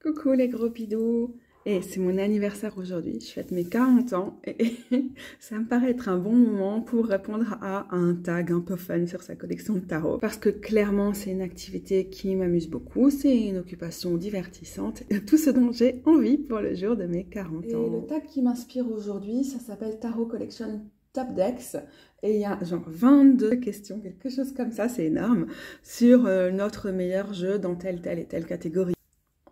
Coucou les gros bidous. Et c'est mon anniversaire aujourd'hui, je fête mes 40 ans et ça me paraît être un bon moment pour répondre à un tag un peu fun sur sa collection de tarot. Parce que clairement c'est une activité qui m'amuse beaucoup, c'est une occupation divertissante, tout ce dont j'ai envie pour le jour de mes 40 ans. Et le tag qui m'inspire aujourd'hui, ça s'appelle Tarot Collection Top Decks et il y a genre 22 questions, quelque chose comme ça, c'est énorme, sur notre meilleur jeu dans telle et telle catégorie.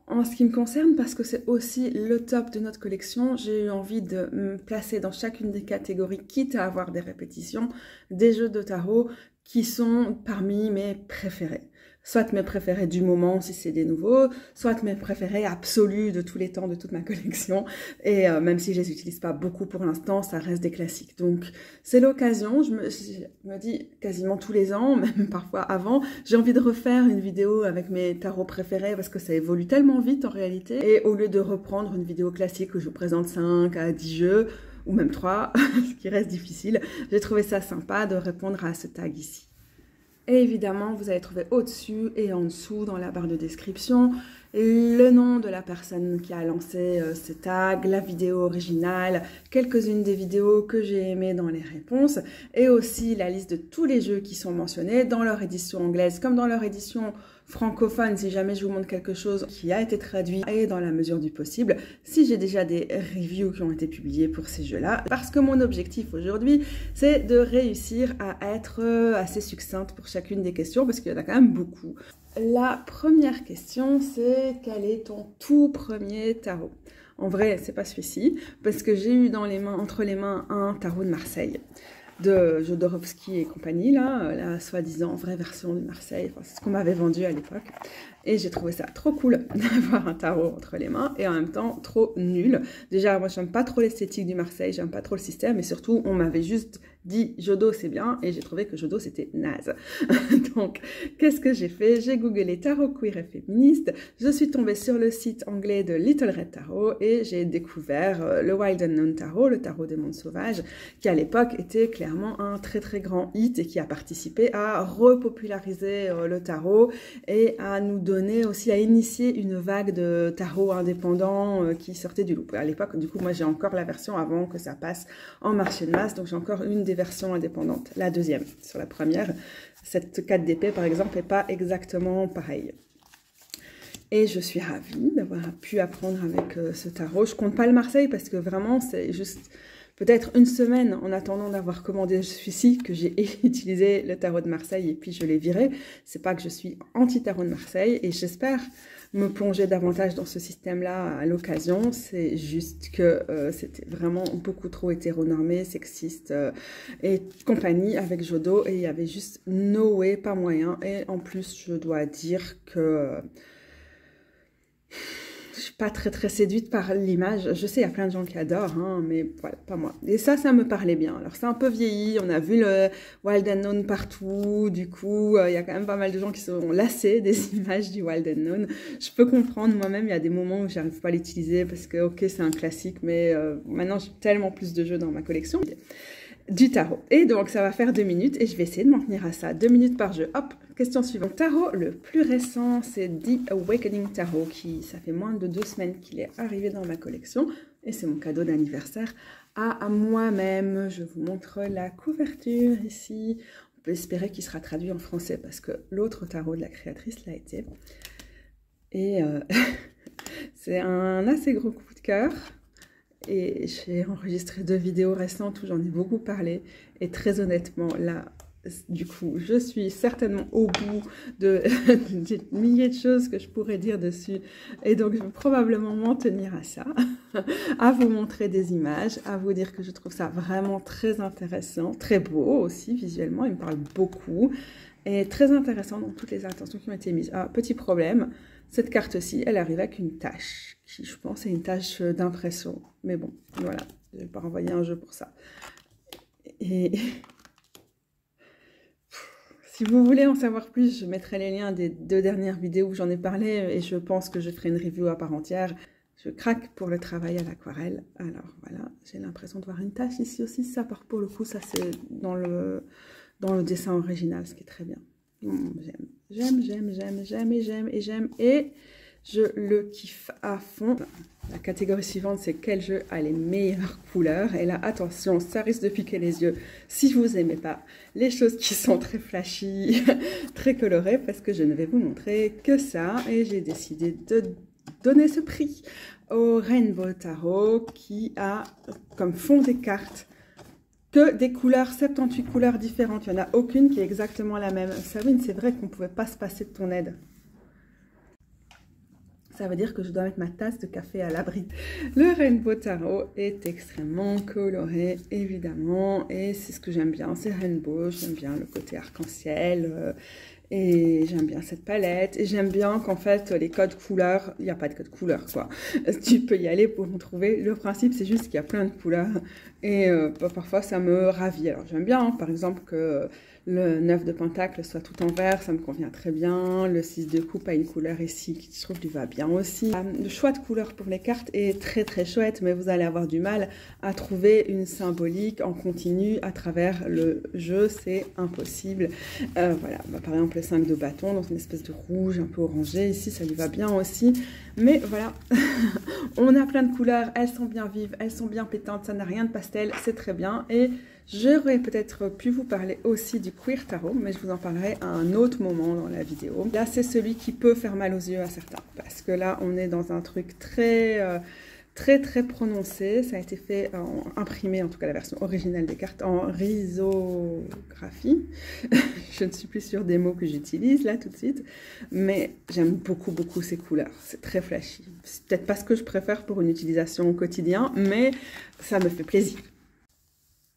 En ce qui me concerne, parce que c'est aussi le top de notre collection, j'ai eu envie de me placer dans chacune des catégories, quitte à avoir des répétitions, des jeux de tarot qui sont parmi mes préférés. Soit mes préférés du moment, si c'est des nouveaux, soit mes préférés absolus de tous les temps, de toute ma collection. Et même si je les utilise pas beaucoup pour l'instant, ça reste des classiques. Donc c'est l'occasion, je me dis quasiment tous les ans, même parfois avant, j'ai envie de refaire une vidéo avec mes tarots préférés parce que ça évolue tellement vite en réalité. Et au lieu de reprendre une vidéo classique où je vous présente 5 à 10 jeux, ou même 3, ce qui reste difficile, j'ai trouvé ça sympa de répondre à ce tag ici. Et évidemment, vous allez trouver au-dessus et en dessous, dans la barre de description, le nom de la personne qui a lancé ce tag, la vidéo originale, quelques-unes des vidéos que j'ai aimées dans les réponses, et aussi la liste de tous les jeux qui sont mentionnés dans leur édition anglaise comme dans leur édition francophone, si jamais je vous montre quelque chose qui a été traduit et dans la mesure du possible, si j'ai déjà des reviews qui ont été publiées pour ces jeux-là. Parce que mon objectif aujourd'hui, c'est de réussir à être assez succincte pour chacune des questions, parce qu'il y en a quand même beaucoup. La première question, c'est quel est ton tout premier tarot? En vrai, c'est pas celui-ci, parce que j'ai eu entre les mains un tarot de Marseille, de Jodorowsky et compagnie, là, la soi-disant vraie version de Marseille, enfin, c'est ce qu'on m'avait vendu à l'époque. Et j'ai trouvé ça trop cool d'avoir un tarot entre les mains et en même temps trop nul. Déjà, moi, j'aime pas trop l'esthétique du Marseille, j'aime pas trop le système et surtout, on m'avait juste dit Jodo c'est bien et j'ai trouvé que Jodo c'était naze. Donc, qu'est-ce que j'ai fait? J'ai googlé tarot queer et féministe, je suis tombée sur le site anglais de Little Red Tarot et j'ai découvert le Wild Unknown Tarot, le tarot des mondes sauvages, qui à l'époque était clairement un très grand hit et qui a participé à repopulariser le tarot et à nous donner aussi, à initier une vague de tarot indépendants qui sortait du lot. À l'époque, du coup, moi j'ai encore la version avant que ça passe en marché de masse, donc j'ai encore une des versions indépendantes, la deuxième. Sur la première, cette 4 d'épée par exemple n'est pas exactement pareille. Et je suis ravie d'avoir pu apprendre avec ce tarot. Je compte pas le Marseille parce que vraiment c'est juste peut-être une semaine en attendant d'avoir commandé celui-ci que j'ai utilisé le tarot de Marseille et puis je l'ai viré. C'est pas que je suis anti-tarot de Marseille et j'espère me plonger davantage dans ce système-là à l'occasion. C'est juste que c'était vraiment beaucoup trop hétéronormé, sexiste et compagnie avec Jodo et il y avait juste no way, pas moyen. Et en plus, je dois dire que je suis pas très séduite par l'image. Je sais, il y a plein de gens qui adorent, hein, mais voilà, pas moi. Et ça me parlait bien. Alors, c'est un peu vieilli. On a vu le Wild Unknown partout. Du coup, il y a quand même pas mal de gens qui sont lassés des images du Wild Unknown. Je peux comprendre moi-même. Il y a des moments où j'arrive pas à l'utiliser parce que, ok, c'est un classique, mais maintenant, j'ai tellement plus de jeux dans ma collection du tarot. Et donc, ça va faire 2 minutes et je vais essayer de m'en tenir à ça. 2 minutes par jeu. Hop, question suivante. Tarot le plus récent, c'est The Awakening Tarot, qui, ça fait moins de 2 semaines qu'il est arrivé dans ma collection. Et c'est mon cadeau d'anniversaire à moi-même. Je vous montre la couverture ici. On peut espérer qu'il sera traduit en français parce que l'autre tarot de la créatrice l'a été. Et c'est un assez gros coup de cœur. Et j'ai enregistré 2 vidéos récentes où j'en ai beaucoup parlé. Et très honnêtement, là, du coup, je suis certainement au bout de milliers de choses que je pourrais dire dessus. Et donc, je vais probablement m'en tenir à ça, à vous montrer des images, à vous dire que je trouve ça vraiment très intéressant, très beau aussi visuellement, il me parle beaucoup. Et très intéressant dans toutes les intentions qui ont été mises. Ah, petit problème, cette carte-ci, elle arrive avec une tache, qui je pense est une tache d'impression. Mais bon, voilà, je vais pas renvoyer un jeu pour ça. Et si vous voulez en savoir plus, je mettrai les liens des 2 dernières vidéos où j'en ai parlé et je pense que je ferai une review à part entière. Je craque pour le travail à l'aquarelle. Alors voilà, j'ai l'impression de voir une tache ici aussi. Ça, pour le coup, ça c'est dans le dessin original, ce qui est très bien. J'aime. Et Je le kiffe à fond. La catégorie suivante, c'est quel jeu a les meilleures couleurs. Et là, attention, ça risque de piquer les yeux si vous n'aimez pas les choses qui sont très flashy, très colorées, parce que je ne vais vous montrer que ça. Et j'ai décidé de donner ce prix au Rainbow Tarot qui a comme fond des cartes que des couleurs, 78 couleurs différentes. Il n'y en a aucune qui est exactement la même. Sabine, c'est vrai qu'on ne pouvait pas se passer de ton aide. Ça veut dire que je dois mettre ma tasse de café à l'abri. Le Rainbow Tarot est extrêmement coloré, évidemment. Et c'est ce que j'aime bien, c'est Rainbow. J'aime bien le côté arc-en-ciel. Et j'aime bien cette palette. Et j'aime bien qu'en fait, les codes couleurs, il n'y a pas de code couleur, quoi. Tu peux y aller pour en trouver. Le principe, c'est juste qu'il y a plein de couleurs. Et parfois, ça me ravit. Alors, j'aime bien, par exemple, que le 9 de pentacle soit tout en vert, ça me convient très bien. Le 6 de coupe a une couleur ici qui, je trouve, lui va bien aussi. Le choix de couleurs pour les cartes est très très chouette, mais vous allez avoir du mal à trouver une symbolique en continu à travers le jeu, c'est impossible. Voilà, par exemple le 5 de bâton dans une espèce de rouge un peu orangé, ici ça lui va bien aussi. Mais voilà, on a plein de couleurs, elles sont bien vives, elles sont bien pétantes, ça n'a rien de pastel, c'est très bien. Et j'aurais peut-être pu vous parler aussi du Queer Tarot, mais je vous en parlerai à un autre moment dans la vidéo. Là, c'est celui qui peut faire mal aux yeux à certains, parce que là, on est dans un truc très prononcé. Ça a été fait, imprimé, en tout cas la version originale des cartes, en risographie. Je ne suis plus sûre des mots que j'utilise là tout de suite, mais j'aime beaucoup ces couleurs. C'est très flashy. C'est peut-être pas ce que je préfère pour une utilisation au quotidien, mais ça me fait plaisir.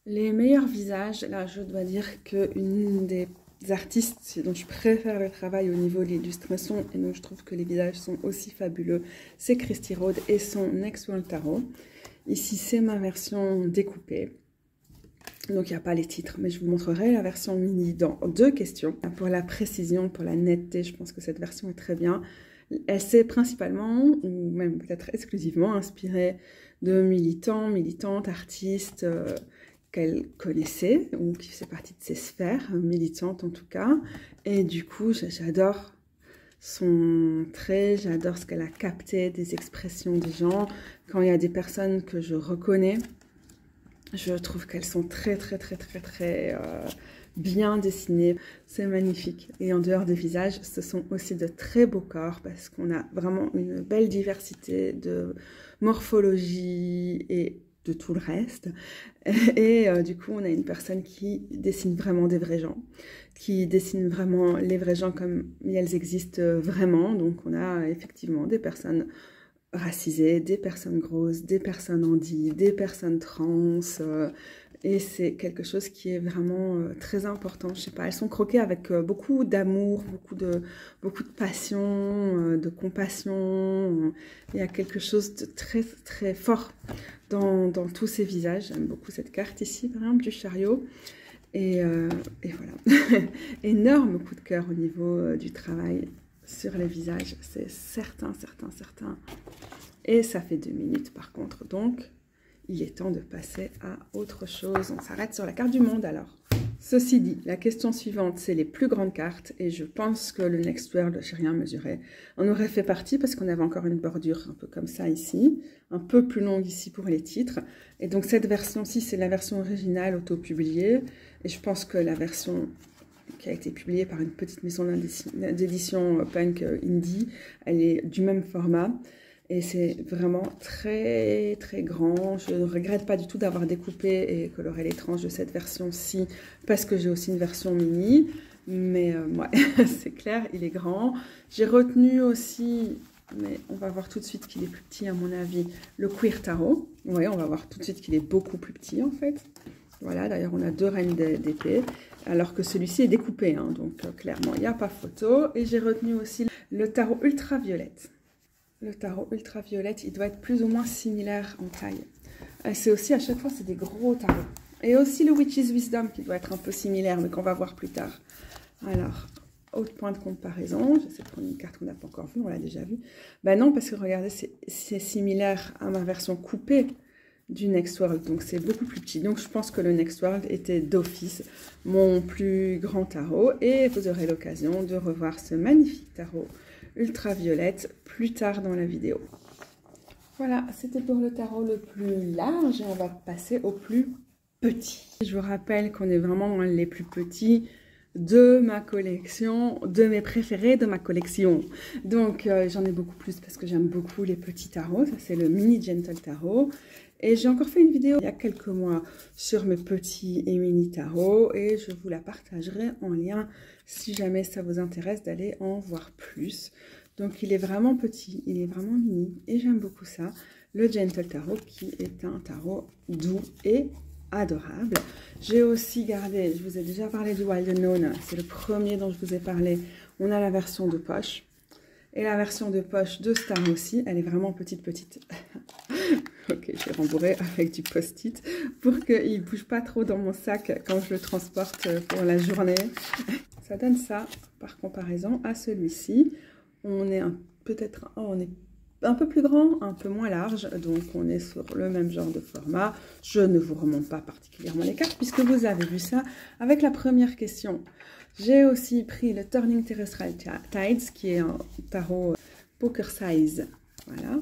Les meilleurs visages, là je dois dire qu'une des artistes dont je préfère le travail au niveau de l'illustration et dont je trouve que les visages sont aussi fabuleux, c'est Christy Rode et son Next World Tarot. Ici c'est ma version découpée, donc il n'y a pas les titres, mais je vous montrerai la version mini dans 2 questions. Pour la précision, pour la netteté, je pense que cette version est très bien. Elle s'est principalement, ou même peut-être exclusivement, inspirée de militants, militantes, artistes, qu'elle connaissait ou qui faisait partie de ses sphères militantes en tout cas. Et du coup, j'adore son trait, j'adore ce qu'elle a capté des expressions des gens. Quand il y a des personnes que je reconnais, je trouve qu'elles sont très bien dessinées. C'est magnifique. Et en dehors des visages, ce sont aussi de très beaux corps parce qu'on a vraiment une belle diversité de morphologie et de tout le reste. Et du coup, on a une personne qui dessine vraiment des vrais gens, qui dessine vraiment les vrais gens comme elles existent vraiment. Donc, on a effectivement des personnes racisées, des personnes grosses, des personnes handies, des personnes trans. Et c'est quelque chose qui est vraiment très important. Je sais pas, elles sont croquées avec beaucoup d'amour, beaucoup de passion, de compassion. Il y a quelque chose de très fort dans tous ces visages. J'aime beaucoup cette carte ici, par exemple, du chariot. Et voilà. Énorme coup de cœur au niveau du travail sur les visages. C'est certain. Et ça fait 2 minutes par contre. Donc, il est temps de passer à autre chose. On s'arrête sur la carte du monde alors. Ceci dit, la question suivante, c'est les plus grandes cartes. Et je pense que le Next World, je n'ai rien mesuré, en aurait fait partie parce qu'on avait encore une bordure un peu comme ça ici. Un peu plus longue ici pour les titres. Et donc cette version-ci, c'est la version originale auto-publiée. Et je pense que la version qui a été publiée par une petite maison d'édition punk indie, elle est du même format. Et c'est vraiment très grand. Je ne regrette pas du tout d'avoir découpé et coloré les tranches de cette version-ci parce que j'ai aussi une version mini. Mais ouais, c'est clair, il est grand. J'ai retenu aussi, mais on va voir tout de suite qu'il est plus petit à mon avis, le Queer Tarot. Oui, on va voir tout de suite qu'il est beaucoup plus petit en fait. Voilà, d'ailleurs on a 2 reines d'épée, alors que celui-ci est découpé. Hein, donc clairement, il n'y a pas photo. Et j'ai retenu aussi le tarot ultraviolette. Le tarot ultraviolette, il doit être plus ou moins similaire en taille. C'est aussi, à chaque fois, c'est des gros tarots. Et aussi le Witch's Wisdom, qui doit être un peu similaire, mais qu'on va voir plus tard. Alors, autre point de comparaison. J'essaie de prendre une carte qu'on n'a pas encore vue, on l'a déjà vue. Ben non, parce que regardez, c'est similaire à ma version coupée du Next World. Donc, c'est beaucoup plus petit. Donc, je pense que le Next World était d'office mon plus grand tarot. Et vous aurez l'occasion de revoir ce magnifique tarot ultraviolette plus tard dans la vidéo. Voilà, c'était pour le tarot le plus large et on va passer au plus petit. Je vous rappelle qu'on est vraiment les plus petits de ma collection, de mes préférés de ma collection. Donc j'en ai beaucoup plus parce que j'aime beaucoup les petits tarots. Ça c'est le mini gentle tarot. Et j'ai encore fait une vidéo il y a quelques mois sur mes petits et mini tarots et je vous la partagerai en lien si jamais ça vous intéresse d'aller en voir plus. Donc il est vraiment petit, il est vraiment mini et j'aime beaucoup ça. Le Gentle Tarot qui est un tarot doux et adorable. J'ai aussi gardé, je vous ai déjà parlé du Wild Unknown, c'est le premier dont je vous ai parlé. On a la version de poche et la version de poche de Star aussi, elle est vraiment petite. Ok, je vais rembourrer avec du post-it pour qu'il ne bouge pas trop dans mon sac quand je le transporte pour la journée. Ça donne ça par comparaison à celui-ci. On est peut-être un peu plus grand, un peu moins large, donc on est sur le même genre de format. Je ne vous remonte pas particulièrement les cartes puisque vous avez vu ça avec la première question. J'ai aussi pris le Turning Terrestrial Tides qui est un tarot poker size, voilà,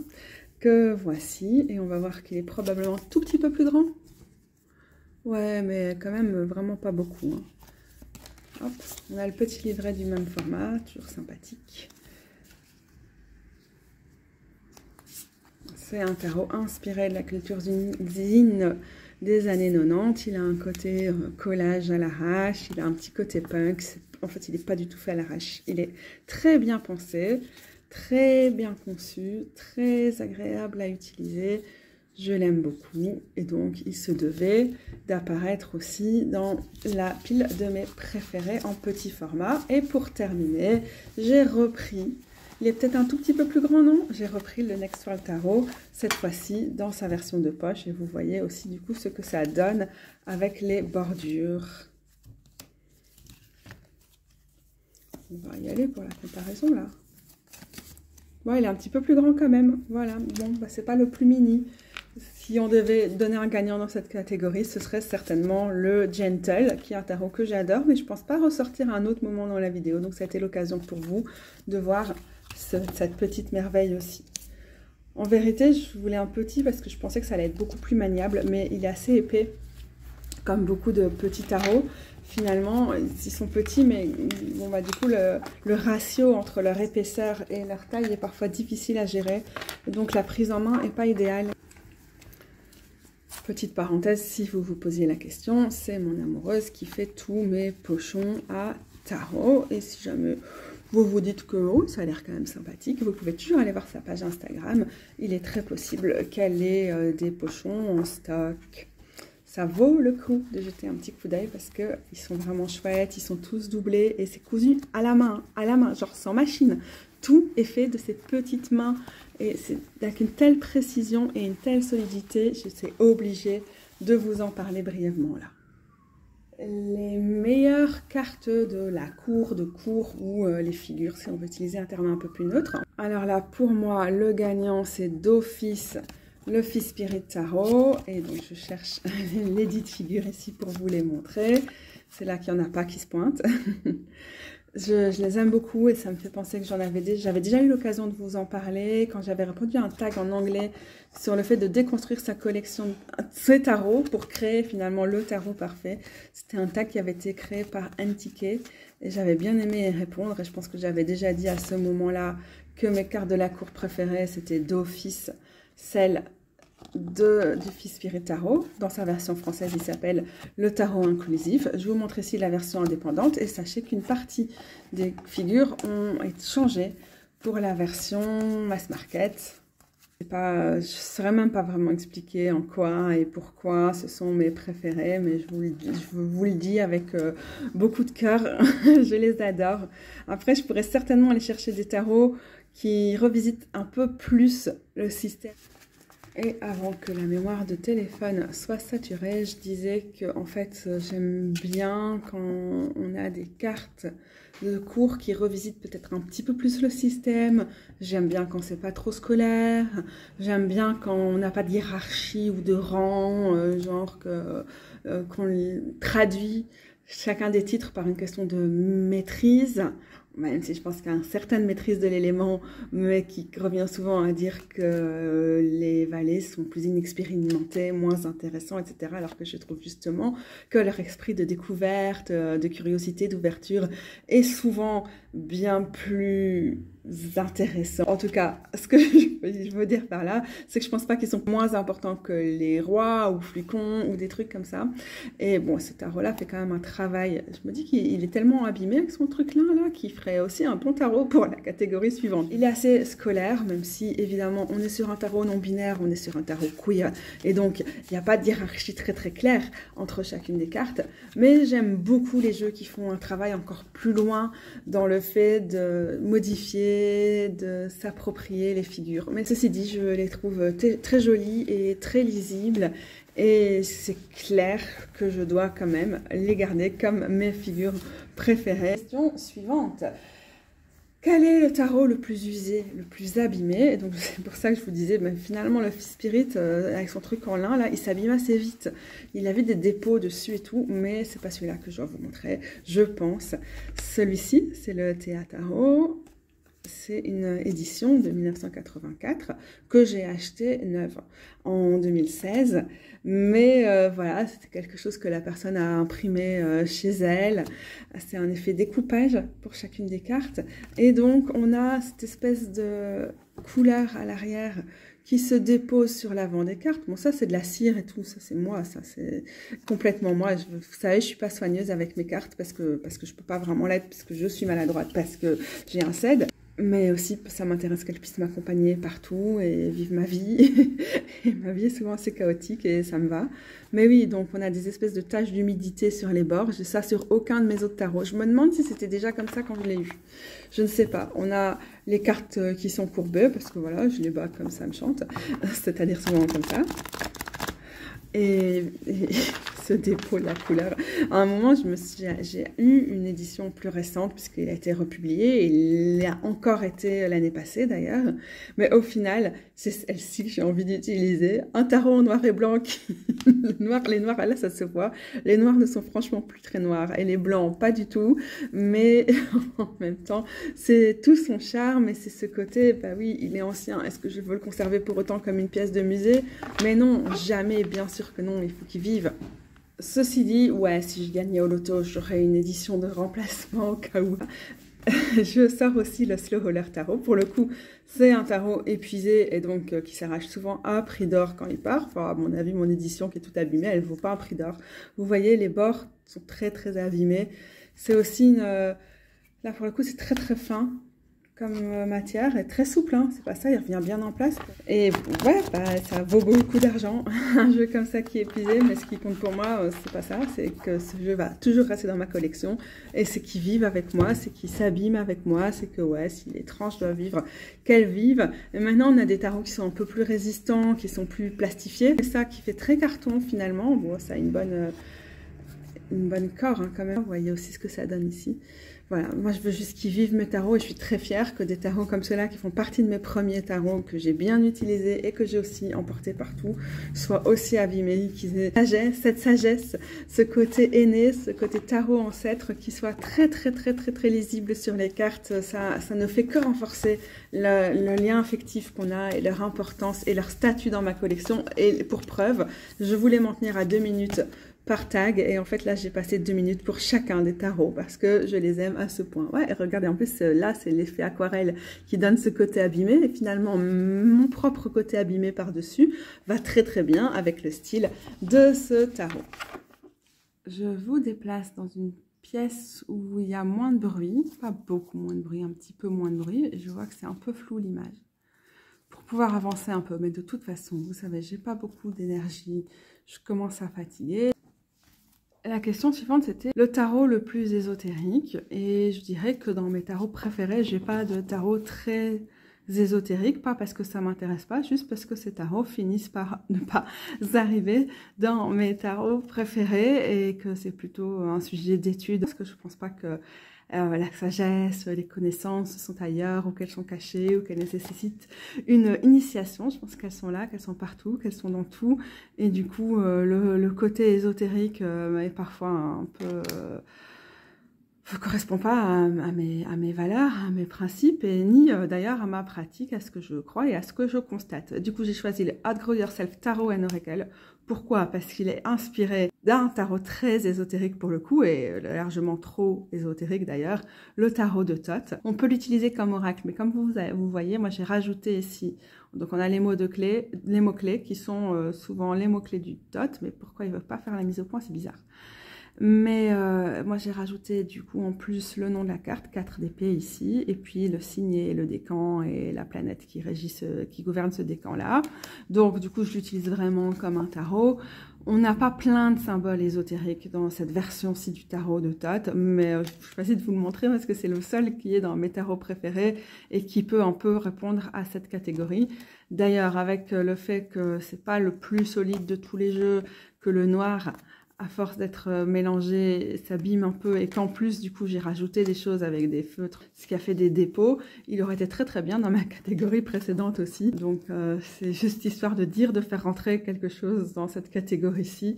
que voici. Et on va voir qu'il est probablement tout petit peu plus grand. Ouais, mais quand même vraiment pas beaucoup. Hein. Hop, on a le petit livret du même format, toujours sympathique. C'est un tarot inspiré de la culture zine des années 90. Il a un côté collage à l'arrache, il a un petit côté punk. En fait, il n'est pas du tout fait à l'arrache. Il est très bien pensé, très bien conçu, très agréable à utiliser. Je l'aime beaucoup et donc il se devait d'apparaître aussi dans la pile de mes préférés en petit format. Et pour terminer, j'ai repris, il est peut-être un tout petit peu plus grand, non? J'ai repris le Next World Tarot, cette fois-ci dans sa version de poche. Et vous voyez aussi du coup ce que ça donne avec les bordures. On va y aller pour la comparaison là. Ouais, il est un petit peu plus grand quand même. Voilà, bon, bah, c'est pas le plus mini. Si on devait donner un gagnant dans cette catégorie, ce serait certainement le Gentle, qui est un tarot que j'adore, mais je ne pense pas ressortir à un autre moment dans la vidéo. Donc, ça a été l'occasion pour vous de voir cette petite merveille aussi. En vérité, je voulais un petit parce que je pensais que ça allait être beaucoup plus maniable, mais il est assez épais, comme beaucoup de petits tarots. Finalement, ils sont petits, mais bon, bah, du coup, le ratio entre leur épaisseur et leur taille est parfois difficile à gérer. Donc, la prise en main n'est pas idéale. Petite parenthèse, si vous vous posiez la question, c'est mon amoureuse qui fait tous mes pochons à tarot. Et si jamais vous vous dites que oh, ça a l'air quand même sympathique, vous pouvez toujours aller voir sa page Instagram. Il est très possible qu'elle ait des pochons en stock. Ça vaut le coup de jeter un petit coup d'œil parce qu'ils sont vraiment chouettes, ils sont tous doublés et c'est cousu à la main, genre sans machine. Tout est fait de ces petites mains et c'est avec une telle précision et une telle solidité, je suis obligée de vous en parler brièvement là. Les meilleures cartes de la cour, ou les figures, si on veut utiliser un terme un peu plus neutre. Alors là, pour moi, le gagnant, c'est d'office le Fils Spirit Tarot. Et donc, je cherche les dites figures ici pour vous les montrer. C'est là qu'il n'y en a pas qui se pointent. Je les aime beaucoup et ça me fait penser que j'avais déjà eu l'occasion de vous en parler quand j'avais répondu à un tag en anglais sur le fait de déconstruire sa collection de tarots pour créer finalement le tarot parfait. C'était un tag qui avait été créé par Antique et j'avais bien aimé y répondre et je pense que j'avais déjà dit à ce moment-là que mes cartes de la cour préférées c'était d'office celle du Fils Spirit Tarot. Dans sa version française, il s'appelle le tarot inclusif. Je vous montre ici la version indépendante et sachez qu'une partie des figures ont été changées pour la version mass market. Je ne saurais même pas vraiment expliquer en quoi et pourquoi ce sont mes préférés, mais je vous le dis avec beaucoup de cœur. Je les adore. Après, je pourrais certainement aller chercher des tarots qui revisitent un peu plus le système. Et avant que la mémoire de téléphone soit saturée, je disais que en fait j'aime bien quand on a des cartes de cours qui revisitent peut-être un petit peu plus le système. J'aime bien quand c'est pas trop scolaire. J'aime bien quand on n'a pas de hiérarchie ou de rang, genre qu'on traduit chacun des titres par une question de maîtrise. même si je pense qu'il y a une certaine maîtrise de l'élément, mais qui revient souvent à dire que les valets sont plus inexpérimentés, moins intéressants, etc. Alors que je trouve justement que leur esprit de découverte, de curiosité, d'ouverture est souvent bien plus intéressant. En tout cas, ce que je veux dire par là, c'est que je pense pas qu'ils sont moins importants que les rois ou flucons ou des trucs comme ça. Et bon, ce tarot-là fait quand même un travail. Je me dis qu'il est tellement abîmé avec son truc-là, qu'il ferait aussi un bon tarot pour la catégorie suivante. Il est assez scolaire, même si évidemment on est sur un tarot non binaire, on est sur un tarot queer, et donc il n'y a pas de hiérarchie très très claire entre chacune des cartes. Mais j'aime beaucoup les jeux qui font un travail encore plus loin dans le fait de modifier, de s'approprier les figures. Mais ceci dit, je les trouve très jolies et très lisibles, et c'est clair que je dois quand même les garder comme mes figures préférées. Question suivante. Quel est le tarot le plus usé, le plus abîmé? Et donc c'est pour ça que je vous disais, ben, finalement le Spirit, avec son truc en lin, là, il s'abîme assez vite. Il avait des dépôts dessus et tout, mais c'est pas celui-là que je vais vous montrer, je pense. Celui-ci, c'est le Théa Tarot. C'est une édition de 1984 que j'ai acheté neuve en 2016. Mais voilà, c'était quelque chose que la personne a imprimé chez elle. C'est un effet découpage pour chacune des cartes. Et donc, on a cette espèce de couleur à l'arrière qui se dépose sur l'avant des cartes. Bon, ça, c'est de la cire et tout. Ça, c'est moi. Ça, c'est complètement moi. Vous savez, je suis pas soigneuse avec mes cartes parce que je peux pas vraiment l'être, parce que je suis maladroite, parce que j'ai un CED. Mais aussi, ça m'intéresse qu'elle puisse m'accompagner partout et vivre ma vie. Et ma vie est souvent assez chaotique et ça me va. Mais oui, donc on a des espèces de taches d'humidité sur les bords. J'ai ça sur aucun de mes autres tarots. Je me demande si c'était déjà comme ça quand je l'ai eu. Je ne sais pas. On a les cartes qui sont courbées parce que voilà, je les bats comme ça me chante. C'est-à-dire souvent comme ça. Et ce dépôt de la couleur. À un moment, j'ai eu une édition plus récente puisqu'il a été republié. Il a encore été l'année passée d'ailleurs. Mais au final, c'est celle-ci que j'ai envie d'utiliser. Un tarot en noir et blanc. Les noirs, là, ça se voit. Les noirs ne sont franchement plus très noirs. Et les blancs, pas du tout. Mais en même temps, c'est tout son charme. Et c'est ce côté, bah oui, il est ancien. Est-ce que je veux le conserver pour autant comme une pièce de musée? Mais non, jamais, bien sûr que non. Il faut qu'il vive. Ceci dit, ouais, si je gagnais au loto, j'aurais une édition de remplacement au cas où. Je sors aussi le Slow Roller Tarot. Pour le coup, c'est un tarot épuisé et donc qui s'arrache souvent à un prix d'or quand il part. Enfin, à mon avis, mon édition qui est toute abîmée, elle ne vaut pas un prix d'or. Vous voyez, les bords sont très très abîmés. C'est aussi une... Là, pour le coup, c'est très très fin comme matière et très souple, hein. C'est pas ça, il revient bien en place. Et ouais, bah, ça vaut beaucoup d'argent, un jeu comme ça qui est épuisé, mais ce qui compte pour moi, c'est pas ça, c'est que ce jeu va toujours rester dans ma collection, et c'est qu'il vive avec moi, c'est qu'il s'abîme avec moi, c'est que ouais, si les tranches doivent vivre, qu'elles vivent. Et maintenant, on a des tarots qui sont un peu plus résistants, qui sont plus plastifiés, et ça qui fait très carton finalement. Bon, ça a une bonne corps hein, quand même. Vous voyez aussi ce que ça donne ici. Voilà, moi je veux juste qu'ils vivent mes tarots et je suis très fière que des tarots comme ceux-là qui font partie de mes premiers tarots, que j'ai bien utilisés et que j'ai aussi emporté partout, soient aussi abîmés, qu'ils aient cette sagesse, ce côté aîné, ce côté tarot ancêtre qui soit très très très très très lisible sur les cartes. Ça ne fait que renforcer le lien affectif qu'on a et leur importance et leur statut dans ma collection. Et pour preuve, je voulais m'en tenir à 2 minutes par tag, et en fait là j'ai passé 2 minutes pour chacun des tarots parce que je les aime à ce point. Ouais, et regardez, en plus là c'est l'effet aquarelle qui donne ce côté abîmé, et finalement mon propre côté abîmé par dessus va très très bien avec le style de ce tarot. Je vous déplace dans une pièce où il y a moins de bruit, pas beaucoup moins de bruit, un petit peu moins de bruit, et je vois que c'est un peu flou l'image, pour pouvoir avancer un peu. Mais de toute façon, vous savez, j'ai pas beaucoup d'énergie, je commence à fatiguer. La question suivante, c'était le tarot le plus ésotérique, et je dirais que dans mes tarots préférés, j'ai pas de tarot très ésotérique, pas parce que ça m'intéresse pas, juste parce que ces tarots finissent par ne pas arriver dans mes tarots préférés et que c'est plutôt un sujet d'étude, parce que je pense pas que la sagesse, les connaissances sont ailleurs, ou qu'elles sont cachées, ou qu'elles nécessitent une initiation. Je pense qu'elles sont là, qu'elles sont partout, qu'elles sont dans tout. Et du coup, le côté ésotérique est parfois un peu ne correspond pas à mes valeurs, à mes principes, et ni d'ailleurs à ma pratique, à ce que je crois et à ce que je constate. Du coup, j'ai choisi le Outgrow Yourself Tarot and Oracle. Pourquoi? Parce qu'il est inspiré d'un tarot très ésotérique pour le coup, et largement trop ésotérique d'ailleurs, le tarot de Thoth. On peut l'utiliser comme oracle, mais comme vous voyez, moi j'ai rajouté ici, donc on a les mots-clés qui sont souvent les mots-clés du Thoth, mais pourquoi ils ne veulent pas faire la mise au point, c'est bizarre. Mais moi j'ai rajouté du coup en plus le nom de la carte, 4 d'épée ici, et puis le signe et le décan et la planète qui gouverne ce décan là. Donc du coup je l'utilise vraiment comme un tarot. On n'a pas plein de symboles ésotériques dans cette version-ci du tarot de Thoth, mais je choisis de vous le montrer parce que c'est le seul qui est dans mes tarots préférés et qui peut un peu répondre à cette catégorie. D'ailleurs, avec le fait que c'est pas le plus solide de tous les jeux, que le noir, à force d'être mélangé, s'abîme un peu, et qu'en plus, du coup, j'ai rajouté des choses avec des feutres, ce qui a fait des dépôts. Il aurait été très très bien dans ma catégorie précédente aussi. Donc, c'est juste histoire de dire, de faire rentrer quelque chose dans cette catégorie-ci.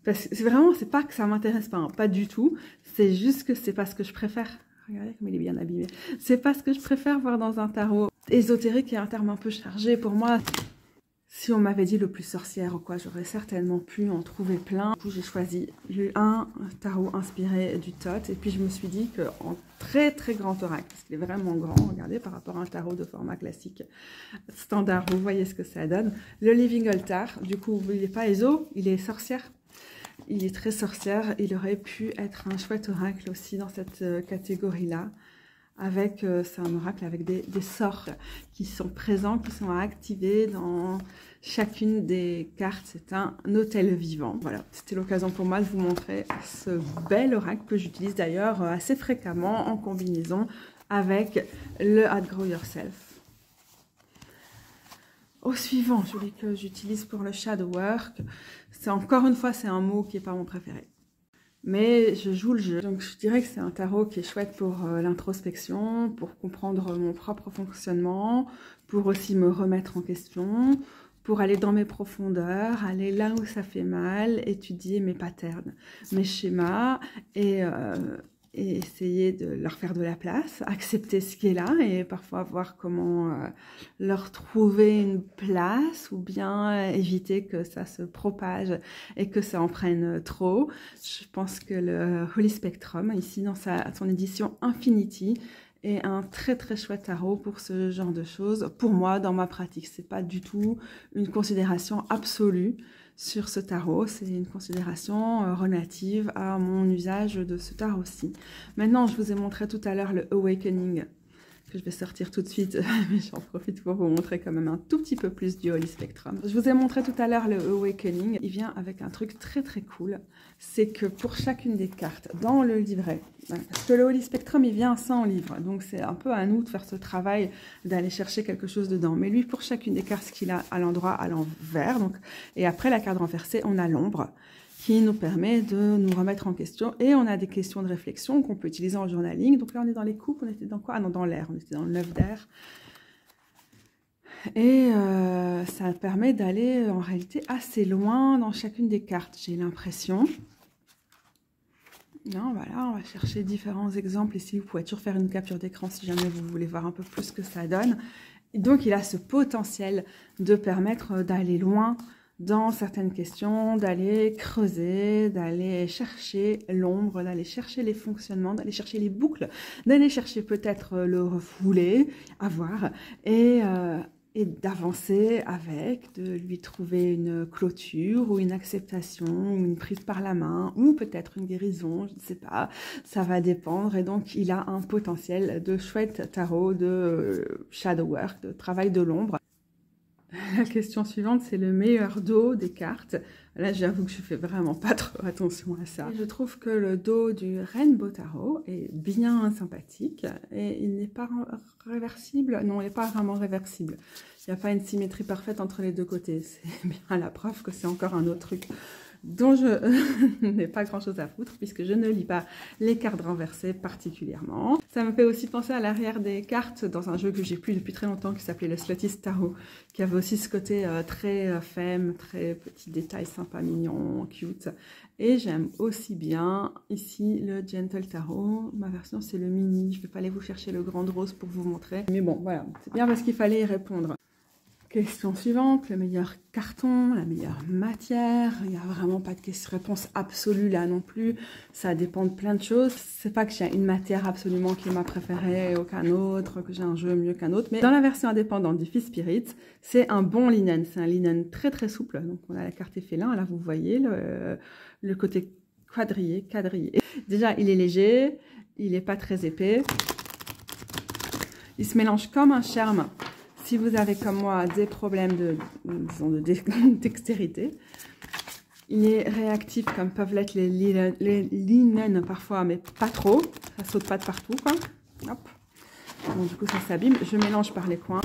Parce que c'est pas que ça m'intéresse pas, hein, pas du tout. C'est juste que c'est pas ce que je préfère. Regardez comme il est bien abîmé. C'est pas ce que je préfère voir dans un tarot. Ésotérique est un terme un peu chargé pour moi. Si on m'avait dit le plus sorcière ou quoi, j'aurais certainement pu en trouver plein. Du coup, j'ai choisi un tarot inspiré du Thoth. Et puis, je me suis dit qu'en très très grand oracle, parce qu'il est vraiment grand, regardez, par rapport à un tarot de format classique standard, vous voyez ce que ça donne. Le Living Altar, du coup, il n'est pas éso, il est sorcière. Il est très sorcière. Il aurait pu être un chouette oracle aussi dans cette catégorie-là. C'est un oracle avec des sorts qui sont présents, qui sont activés dans chacune des cartes. C'est un hôtel vivant. Voilà, c'était l'occasion pour moi de vous montrer ce bel oracle que j'utilise d'ailleurs assez fréquemment en combinaison avec le Outgrow Yourself. Au suivant, celui que j'utilise pour le shadow work, c'est encore une fois, c'est un mot qui n'est pas mon préféré. Mais je joue le jeu. Donc je dirais que c'est un tarot qui est chouette pour l'introspection, pour comprendre mon propre fonctionnement, pour aussi me remettre en question, pour aller dans mes profondeurs, aller là où ça fait mal, étudier mes patterns, mes schémas et essayer de leur faire de la place, accepter ce qui est là et parfois voir comment leur trouver une place ou bien éviter que ça se propage et que ça en prenne trop. Je pense que le Holy Spectrum, ici dans son édition Infinity, est un très très chouette tarot pour ce genre de choses. Pour moi, dans ma pratique, c'est pas du tout une considération absolue sur ce tarot, c'est une considération relative à mon usage de ce tarot-ci. Maintenant, je vous ai montré tout à l'heure le Awakening, que je vais sortir tout de suite, mais j'en profite pour vous montrer quand même un tout petit peu plus du Holy Spectrum. Je vous ai montré tout à l'heure le Awakening, il vient avec un truc très très cool, c'est que pour chacune des cartes dans le livret, parce que le Holy Spectrum il vient sans livre, donc c'est un peu à nous de faire ce travail d'aller chercher quelque chose dedans, mais lui pour chacune des cartes, ce qu'il a à l'endroit, à l'envers, donc, et après la carte renversée, on a l'ombre, qui nous permet de nous remettre en question. Et on a des questions de réflexion qu'on peut utiliser en journaling. Donc là, on est dans les coupes, on était dans quoi? Ah non, dans l'air, on était dans le 9 d'air. Et ça permet d'aller en réalité assez loin dans chacune des cartes, j'ai l'impression. Non, voilà, on va chercher différents exemples ici. Vous pouvez toujours faire une capture d'écran si jamais vous voulez voir un peu plus ce que ça donne. Et donc, il a ce potentiel de permettre d'aller loin dans certaines questions, d'aller creuser, d'aller chercher l'ombre, d'aller chercher les fonctionnements, d'aller chercher les boucles, d'aller chercher peut-être le refoulé, à voir, et d'avancer avec, de lui trouver une clôture ou une acceptation, ou une prise par la main, ou peut-être une guérison, je ne sais pas, ça va dépendre. Et donc, il a un potentiel de chouette tarot, de shadow work, de travail de l'ombre. La question suivante, c'est le meilleur dos des cartes. Là, j'avoue que je fais vraiment pas trop attention à ça. Et je trouve que le dos du Rainbow Tarot est bien sympathique et il n'est pas réversible. Non, il n'est pas vraiment réversible. Il n'y a pas une symétrie parfaite entre les deux côtés. C'est bien la preuve que c'est encore un autre truc dont je n'ai pas grand-chose à foutre puisque je ne lis pas les cartes renversées particulièrement. Ça me fait aussi penser à l'arrière des cartes dans un jeu que j'ai plus depuis très longtemps qui s'appelait le Slotist Tarot, qui avait aussi ce côté très femme, très petits détails sympas, mignons, cute. Et j'aime aussi bien ici le Gentle Tarot. Ma version c'est le mini, je ne vais pas aller vous chercher le grand rose pour vous montrer. Mais bon voilà, c'est bien parce qu'il fallait y répondre. Question suivante, le meilleur carton, la meilleure matière. Il n'y a vraiment pas de réponse absolue là non plus. Ça dépend de plein de choses. C'est pas que j'ai une matière absolument qui est ma préférée et aucun autre, que j'ai un jeu mieux qu'un autre. Mais dans la version indépendante du Fist Spirit, c'est un bon linen. C'est un linen très très souple. Donc on a la carte félin. Là vous voyez le côté quadrillé. Déjà il est léger, il n'est pas très épais. Il se mélange comme un charme. Si vous avez comme moi des problèmes de dextérité, il est réactif comme peuvent l'être les linen parfois, mais pas trop. Ça saute pas de partout, quoi. Hop. Bon, du coup, ça s'abîme. Je mélange par les coins.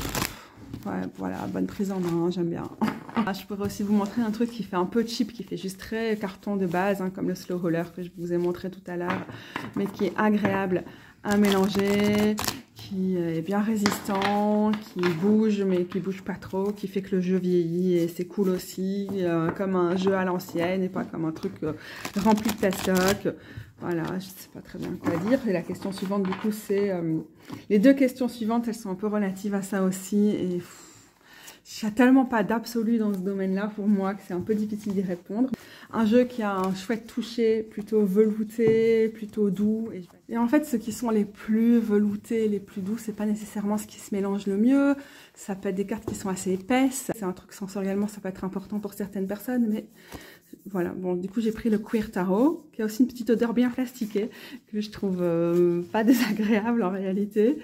Ouais, voilà, bonne prise en main, j'aime bien. Je pourrais aussi vous montrer un truc qui fait un peu cheap, qui fait juste très carton de base, hein, comme le slow roller que je vous ai montré tout à l'heure, mais qui est agréable à mélanger, qui est bien résistant, qui bouge mais qui bouge pas trop, qui fait que le jeu vieillit et c'est cool aussi, comme un jeu à l'ancienne et pas comme un truc rempli de plastoc. Voilà, je sais pas très bien quoi dire. Et la question suivante du coup c'est... les deux questions suivantes elles sont un peu relatives à ça aussi et... Il n'y a tellement pas d'absolu dans ce domaine-là pour moi que c'est un peu difficile d'y répondre. Un jeu qui a un chouette toucher, plutôt velouté, plutôt doux. Et en fait, ceux qui sont les plus veloutés, les plus doux, c'est pas nécessairement ce qui se mélange le mieux. Ça peut être des cartes qui sont assez épaisses. C'est un truc sensoriellement, ça peut être important pour certaines personnes, mais voilà. Bon, du coup, j'ai pris le Queer Tarot, qui a aussi une petite odeur bien plastiquée, que je trouve pas désagréable en réalité.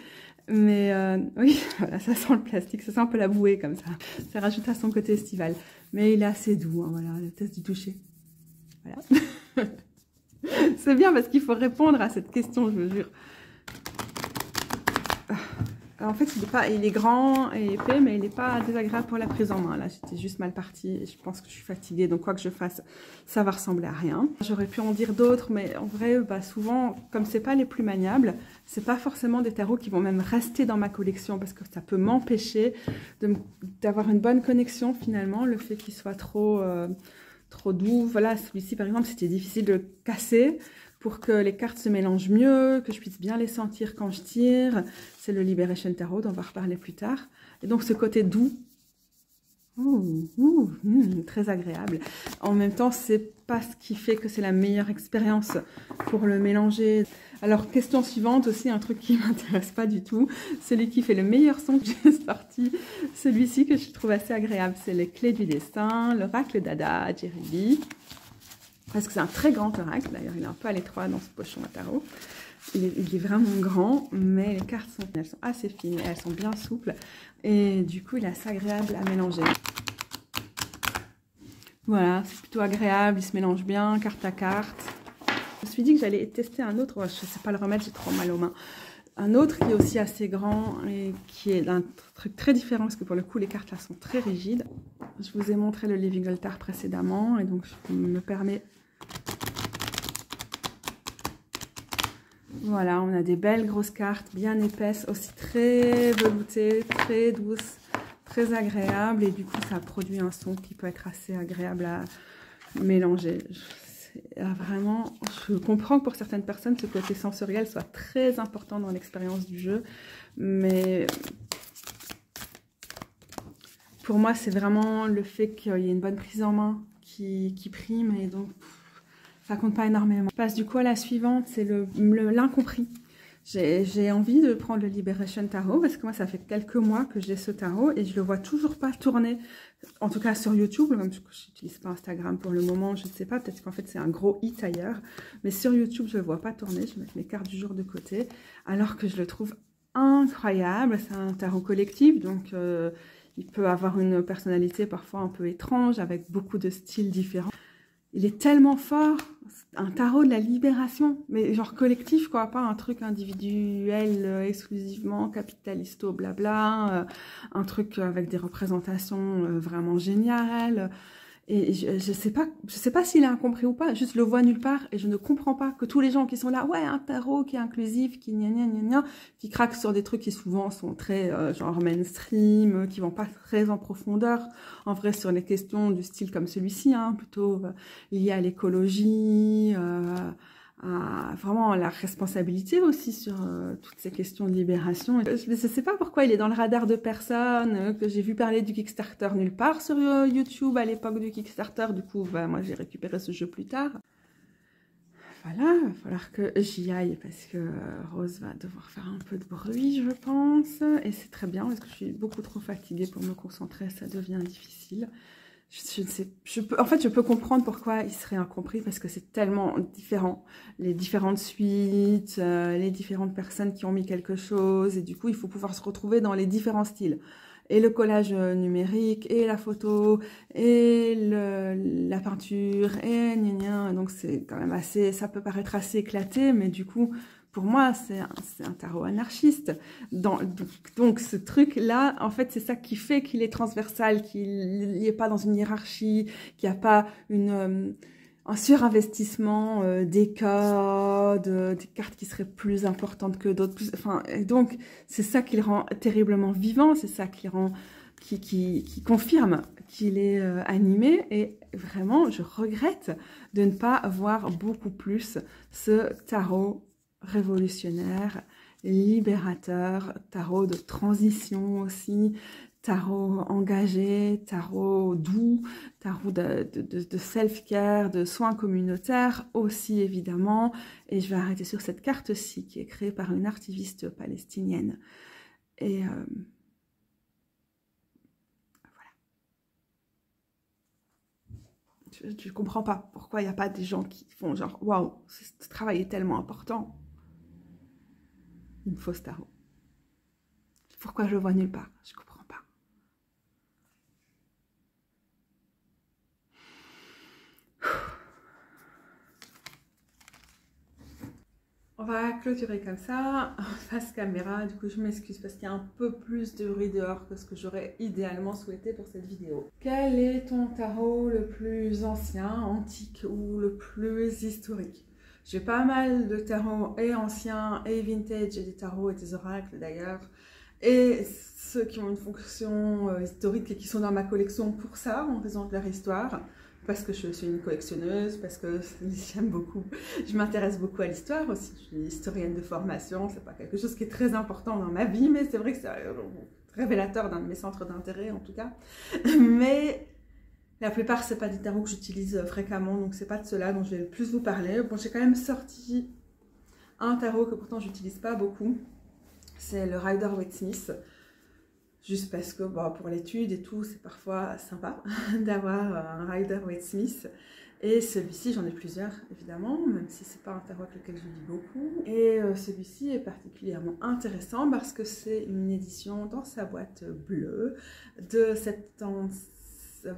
Mais oui, voilà, ça sent le plastique, ça sent un peu la bouée comme ça. Ça rajoute à son côté estival. Mais il est assez doux, hein, voilà, le test du toucher. Voilà. C'est bien parce qu'il faut répondre à cette question, je vous jure. En fait, il est grand et épais, mais il n'est pas désagréable pour la prise en main. Là, j'étais juste mal partie et je pense que je suis fatiguée. Donc, quoi que je fasse, ça va ressembler à rien. J'aurais pu en dire d'autres, mais en vrai, souvent, comme c'est pas les plus maniables, c'est pas forcément des tarots qui vont même rester dans ma collection parce que ça peut m'empêcher d'avoir une bonne connexion finalement. Le fait qu'il soit trop doux. Voilà, celui-ci, par exemple, c'était difficile de le casser pour que les cartes se mélangent mieux, que je puisse bien les sentir quand je tire. C'est le Liberation Tarot, dont on va reparler plus tard. Et donc ce côté doux, très agréable. En même temps, c'est pas ce qui fait que c'est la meilleure expérience pour le mélanger. Alors, question suivante aussi, un truc qui m'intéresse pas du tout. Celui qui fait le meilleur son que j'ai sorti, celui-ci que je trouve assez agréable. C'est les Clés du Destin, l'Oracle d'Ada, Jerry Lee. Parce que c'est un très grand oracle, d'ailleurs il est un peu à l'étroit dans ce pochon à tarot. Il est vraiment grand, mais les cartes elles sont assez fines, elles sont bien souples. Et du coup, il est assez agréable à mélanger. Voilà, c'est plutôt agréable, il se mélange bien, carte à carte. Je me suis dit que j'allais tester un autre, je ne sais pas le remettre, j'ai trop mal aux mains. Un autre qui est aussi assez grand et qui est d'un truc très différent, parce que pour le coup, les cartes là sont très rigides. Je vous ai montré le Living Altar précédemment, et donc je me permets... Voilà, on a des belles grosses cartes, bien épaisses, aussi très veloutées, très douces, très agréables. Et du coup, ça produit un son qui peut être assez agréable à mélanger. Vraiment, je comprends que pour certaines personnes, ce côté sensoriel soit très important dans l'expérience du jeu. Mais pour moi, c'est vraiment le fait qu'il y ait une bonne prise en main qui prime. Et donc... ça compte pas énormément. Je passe du coup à la suivante, c'est l'incompris. J'ai envie de prendre le Liberation Tarot parce que moi, ça fait quelques mois que j'ai ce tarot et je le vois toujours pas tourner. En tout cas sur YouTube, même si je n'utilise pas Instagram pour le moment, je ne sais pas, peut-être qu'en fait c'est un gros hit ailleurs. Mais sur YouTube, je le vois pas tourner. Je vais mettre mes cartes du jour de côté alors que je le trouve incroyable. C'est un tarot collectif, donc il peut avoir une personnalité parfois un peu étrange avec beaucoup de styles différents. Il est tellement fort, un tarot de la libération, mais genre collectif quoi, pas un truc individuel exclusivement capitalisto blabla, un truc avec des représentations vraiment géniales. Et je sais pas s'il a incompris ou pas, juste le vois nulle part et je ne comprends pas que tous les gens qui sont là, ouais, un tarot qui est inclusif, qui gna gna gna gna, qui craquent sur des trucs qui souvent sont très genre mainstream, qui vont pas très en profondeur, en vrai sur les questions du style comme celui-ci, hein, plutôt liées à l'écologie, vraiment la responsabilité aussi sur toutes ces questions de libération. Je ne sais pas pourquoi il est dans le radar de personne, que j'ai vu parler du Kickstarter nulle part sur YouTube à l'époque du Kickstarter. Du coup, bah, moi j'ai récupéré ce jeu plus tard. Voilà, il va falloir que j'y aille parce que Rose va devoir faire un peu de bruit, je pense. Et c'est très bien parce que je suis beaucoup trop fatiguée pour me concentrer, ça devient difficile. Je ne sais, en fait, je peux comprendre pourquoi il serait incompris parce que c'est tellement différent. Les différentes suites, les différentes personnes qui ont mis quelque chose. Et du coup, il faut pouvoir se retrouver dans les différents styles. Et le collage numérique, et la photo, et la peinture, et gna gna. Donc, c'est quand même assez, ça peut paraître assez éclaté, mais du coup, pour moi, c'est un tarot anarchiste. Donc ce truc-là, en fait, c'est ça qui fait qu'il est transversal, qu'il n'est pas dans une hiérarchie, qu'il n'y a pas un surinvestissement des codes, des cartes qui seraient plus importantes que d'autres. Enfin, donc, c'est ça qui le rend terriblement vivant, c'est ça qui rend, qui confirme qu'il est animé. Et vraiment, je regrette de ne pas voir beaucoup plus ce tarot révolutionnaire, libérateur, tarot de transition aussi, tarot engagé, tarot doux, tarot de self-care, de soins communautaires aussi évidemment. Et je vais arrêter sur cette carte-ci qui est créée par une artiviste palestinienne. Et voilà. Je ne comprends pas pourquoi il n'y a pas des gens qui font genre « Waouh, ce travail est tellement important ». Une fausse tarot. Pourquoi je le vois nulle part? Je comprends pas. On va clôturer comme ça, face caméra. Du coup, je m'excuse parce qu'il y a un peu plus de bruit dehors que ce que j'aurais idéalement souhaité pour cette vidéo. Quel est ton tarot le plus ancien, antique ou le plus historique? J'ai pas mal de tarots et anciens et vintage et des tarots et des oracles d'ailleurs. Et ceux qui ont une fonction historique et qui sont dans ma collection pour ça, en raison de leur histoire. Parce que je suis une collectionneuse, parce que j'aime beaucoup, je m'intéresse beaucoup à l'histoire aussi. Je suis historienne de formation, c'est pas quelque chose qui est très important dans ma vie, mais c'est vrai que c'est révélateur d'un de mes centres d'intérêt en tout cas. Mais la plupart, c'est pas des tarots que j'utilise fréquemment, donc c'est pas de cela dont je vais le plus vous parler. Bon, j'ai quand même sorti un tarot que pourtant j'utilise pas beaucoup. C'est le Rider-Waite-Smith. Juste parce que bon, pour l'étude et tout, c'est parfois sympa d'avoir un Rider-Waite-Smith. Et celui-ci, j'en ai plusieurs, évidemment, même si c'est pas un tarot avec lequel je lis beaucoup. Et celui-ci est particulièrement intéressant parce que c'est une édition dans sa boîte bleue de 76,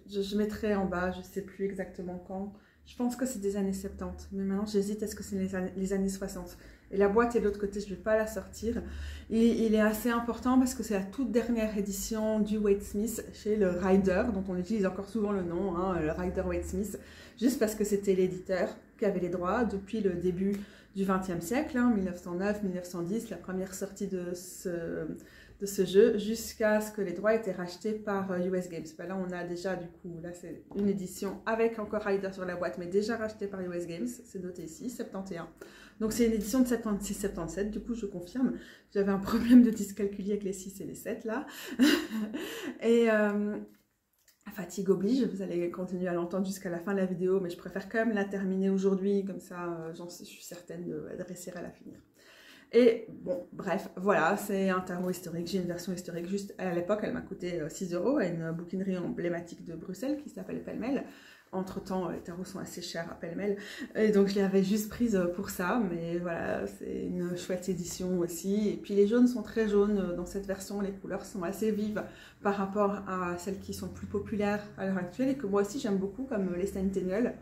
je mettrai en bas, je ne sais plus exactement quand. Je pense que c'est des années 70, mais maintenant j'hésite, est-ce que c'est les années 60? Et la boîte est de l'autre côté, je ne vais pas la sortir. Et il est assez important parce que c'est la toute dernière édition du Waite-Smith chez le Rider, dont on utilise encore souvent le nom, hein, le Rider-Waite-Smith, juste parce que c'était l'éditeur qui avait les droits depuis le début du XXe siècle, hein, 1909-1910, la première sortie de ce jeu, jusqu'à ce que les droits aient été rachetés par US Games. Ben là, on a déjà, du coup, là, c'est une édition avec encore Rider sur la boîte, mais déjà rachetée par US Games, c'est noté ici, 71. Donc, c'est une édition de 76-77, du coup, je confirme. J'avais un problème de dyscalculie avec les 6 et les 7, là. Et fatigue oblige, vous allez continuer à l'entendre jusqu'à la fin de la vidéo, mais je préfère quand même la terminer aujourd'hui, comme ça, je suis certaine de réussir à la finir. Et bon, bref, voilà, c'est un tarot historique. J'ai une version historique juste à l'époque, elle m'a coûté 6 € à une bouquinerie emblématique de Bruxelles qui s'appelle Pêle-Mêle. Entre-temps, les tarots sont assez chers à Pêle-Mêle. Et donc, je l'avais juste prise pour ça. Mais voilà, c'est une chouette édition aussi. Et puis, les jaunes sont très jaunes dans cette version. Les couleurs sont assez vives par rapport à celles qui sont plus populaires à l'heure actuelle et que moi aussi, j'aime beaucoup, comme les Centennial.